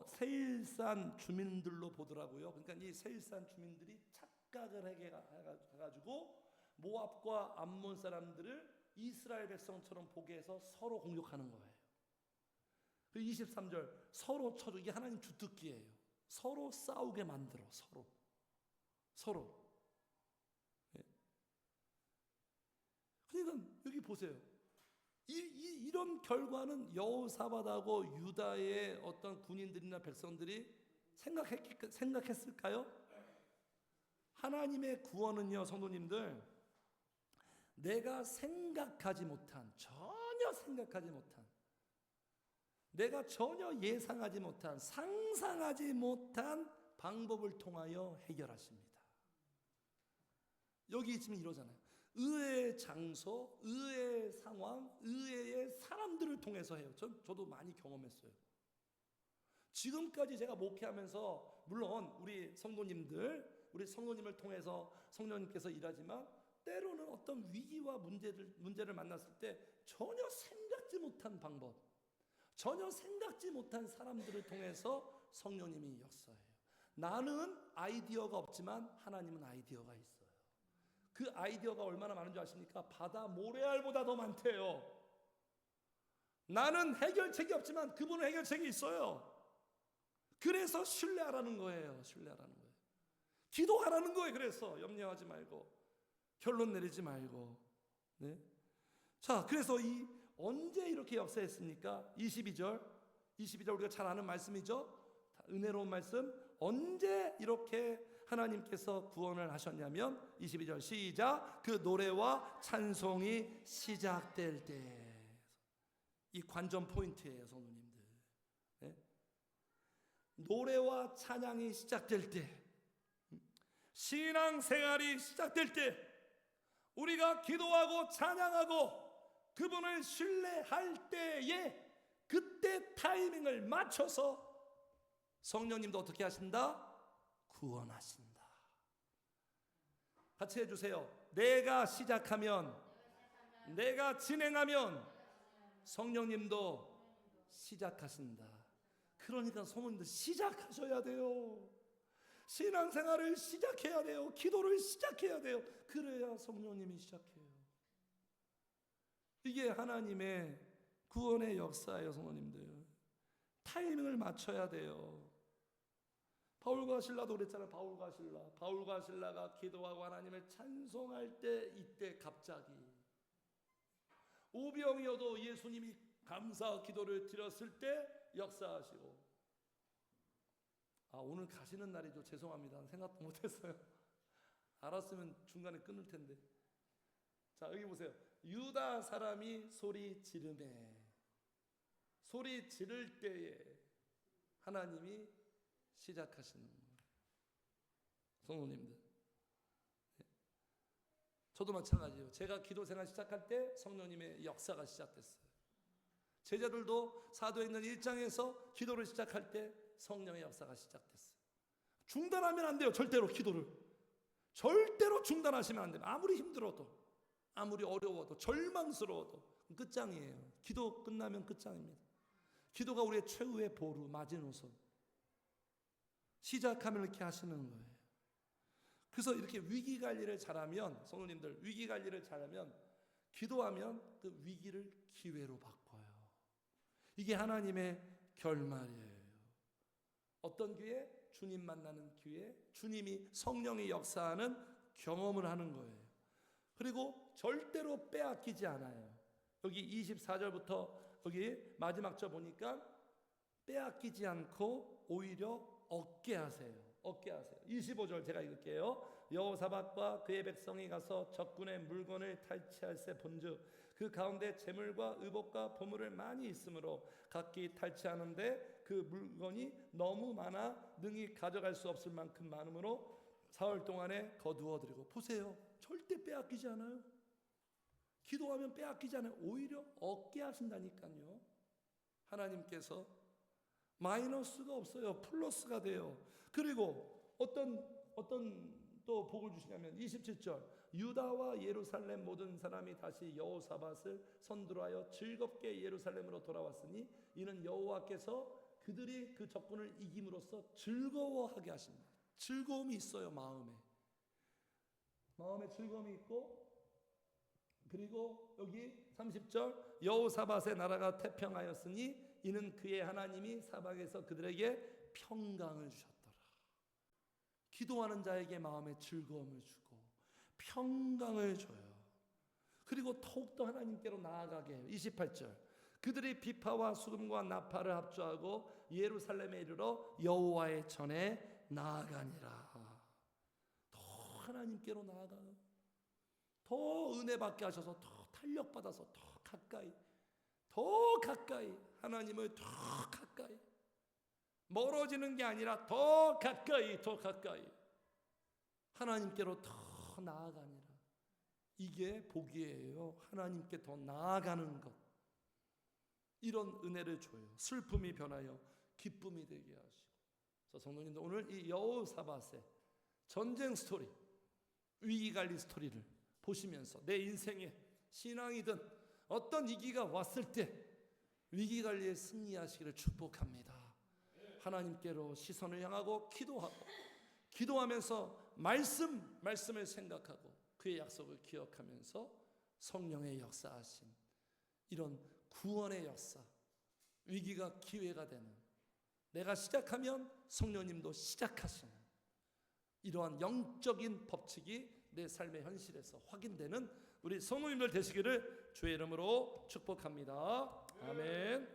세일산 주민들로 보더라고요. 그러니까 이 세일산 주민들이 착각을 해가지고 모압과 암몬 사람들을 이스라엘 백성처럼 보게 해서 서로 공격하는 거예요. 23절 서로 쳐도 이게 하나님 주특기예요. 서로 싸우게 만들어. 서로. 예. 그러니까 여기 보세요. 이런 결과는 여호사밧하고 유다의 어떤 군인들이나 백성들이 생각했을까요? 하나님의 구원은요, 성도님들, 내가 생각하지 못한, 전혀 생각하지 못한, 내가 전혀 예상하지 못한, 상상하지 못한 방법을 통하여 해결하십니다. 여기 지금 이러잖아요. 의외의 장소, 의외의 상황, 의외의 사람들을 통해서 해요. 저도 많이 경험했어요. 지금까지 제가 목회하면서 물론 우리 성도님을 통해서 성령님께서 일하지만 때로는 어떤 위기와 문제를 만났을 때 전혀 생각지 못한 방법, 전혀 생각지 못한 사람들을 통해서 성령님이 역사해요. 나는 아이디어가 없지만 하나님은 아이디어가 있어요. 그 아이디어가 얼마나 많은 줄 아십니까? 바다 모래알보다 더 많대요. 나는 해결책이 없지만 그분은 해결책이 있어요. 그래서 신뢰하라는 거예요. 기도하라는 거예요. 그래서 염려하지 말고 결론 내리지 말고. 네? 자, 그래서 언제 이렇게 역사했습니까? 22절 우리가 잘 아는 말씀이죠. 은혜로운 말씀. 언제 이렇게 하나님께서 구원을 하셨냐면 22절 시작. 그 노래와 찬송이 시작될 때. 이 관전 포인트예요, 성도님들. 네? 노래와 찬양이 시작될 때, 신앙생활이 시작될 때, 우리가 기도하고 찬양하고 그분을 신뢰할 때에 그때 타이밍을 맞춰서 성령님도 어떻게 하신다? 구원하신다. 같이 해주세요. 내가 시작하면, 내가 진행하면 성령님도 시작하신다. 그러니까 성도님들 시작하셔야 돼요. 신앙생활을 시작해야 돼요. 기도를 시작해야 돼요. 그래야 성령님이 시작해요. 이게 하나님의 구원의 역사예요, 성도님들. 타이밍을 맞춰야 돼요. 바울과 실라도 그랬잖아요. 바울과 실라가 기도하고 하나님을 찬송할 때 이때 갑자기 오병이어도 예수님이 감사 기도를 드렸을 때 역사하시고. 오늘 가시는 날이죠. 죄송합니다. 생각도 못했어요. 알았으면 중간에 끊을 텐데. 자, 여기 보세요. 유다 사람이 소리 지르매, 소리 지를 때에 하나님이 시작하시는 거예요. 성도님들, 저도 마찬가지예요. 제가 기도 생활 시작할 때 성령님의 역사가 시작됐어요. 제자들도 사도행전 1장에서 기도를 시작할 때 성령의 역사가 시작됐어요. 중단하면 안 돼요. 절대로 기도를. 절대로 중단하시면 안 돼요. 아무리 힘들어도, 아무리 어려워도, 절망스러워도 끝장이에요. 기도 끝나면 끝장입니다. 기도가 우리의 최후의 보루, 마지노선. 시작하면 이렇게 하시는 거예요. 그래서 이렇게 위기 관리를 잘하면, 성도님들 위기 관리를 잘하면, 기도하면 그 위기를 기회로 바꿔요. 이게 하나님의 결말이에요. 어떤 기회? 주님 만나는 기회, 주님이 성령의 역사하는 경험을 하는 거예요. 그리고 절대로 빼앗기지 않아요. 여기 24절부터 여기 마지막 절 보니까 빼앗기지 않고 오히려 얻게 하세요. 얻게 하세요. 25절 제가 읽을게요. 여호사밧과 그의 백성이 가서 적군의 물건을 탈취할세 본즉 그 가운데 재물과 의복과 보물을 많이 있으므로 각기 탈취하는데 그 물건이 너무 많아 능히 가져갈 수 없을 만큼 많으므로 사흘 동안에 거두어 드리고. 보세요, 절대 빼앗기지 않아요. 기도하면 빼앗기지 않아요. 오히려 얻게 하신다니까요. 하나님께서 마이너스가 없어요. 플러스가 돼요. 그리고 어떤 또 복을 주시냐면 27절 유다와 예루살렘 모든 사람이 다시 여호사밧을 선두로하여 즐겁게 예루살렘으로 돌아왔으니 이는 여호와께서 그들이 그 적군을 이김으로써 즐거워하게 하십니다. 즐거움이 있어요. 마음에 즐거움이 있고, 그리고 여기 30절 여호사밧의 나라가 태평하였으니 이는 그의 하나님이 사방에서 그들에게 평강을 주셨더라. 기도하는 자에게 마음에 즐거움을 주고 평강을 줘요. 그리고 더욱더 하나님께로 나아가게 해요. 28절 그들이 비파와 수금과 나팔을 합주하고 예루살렘에 이르러 여호와의 전에 나아가니라. 더 하나님께로 나아가요. 더 은혜 받게 하셔서 더 탄력 받아서 더 가까이 하나님을 더 가까이, 멀어지는 게 아니라 더 가까이 하나님께로 더 나아가니라. 이게 복이에요. 하나님께 더 나아가는 것. 이런 은혜를 줘요. 슬픔이 변하여 기쁨이 되게 하시고. 그래서 성도님들, 오늘 이 여호사밧의 전쟁 스토리, 위기관리 스토리를 보시면서 내 인생에 신앙이든 어떤 위기가 왔을 때 위기관리에 승리하시기를 축복합니다. 하나님께로 시선을 향하고 기도하면서 말씀을 생각하고 그의 약속을 기억하면서 성령의 역사하신 이런 구원의 역사, 위기가 기회가 되는, 내가 시작하면 성령님도 시작하시는 이러한 영적인 법칙이 내 삶의 현실에서 확인되는 우리 성도님들 되시기를 주의 이름으로 축복합니다. 아멘.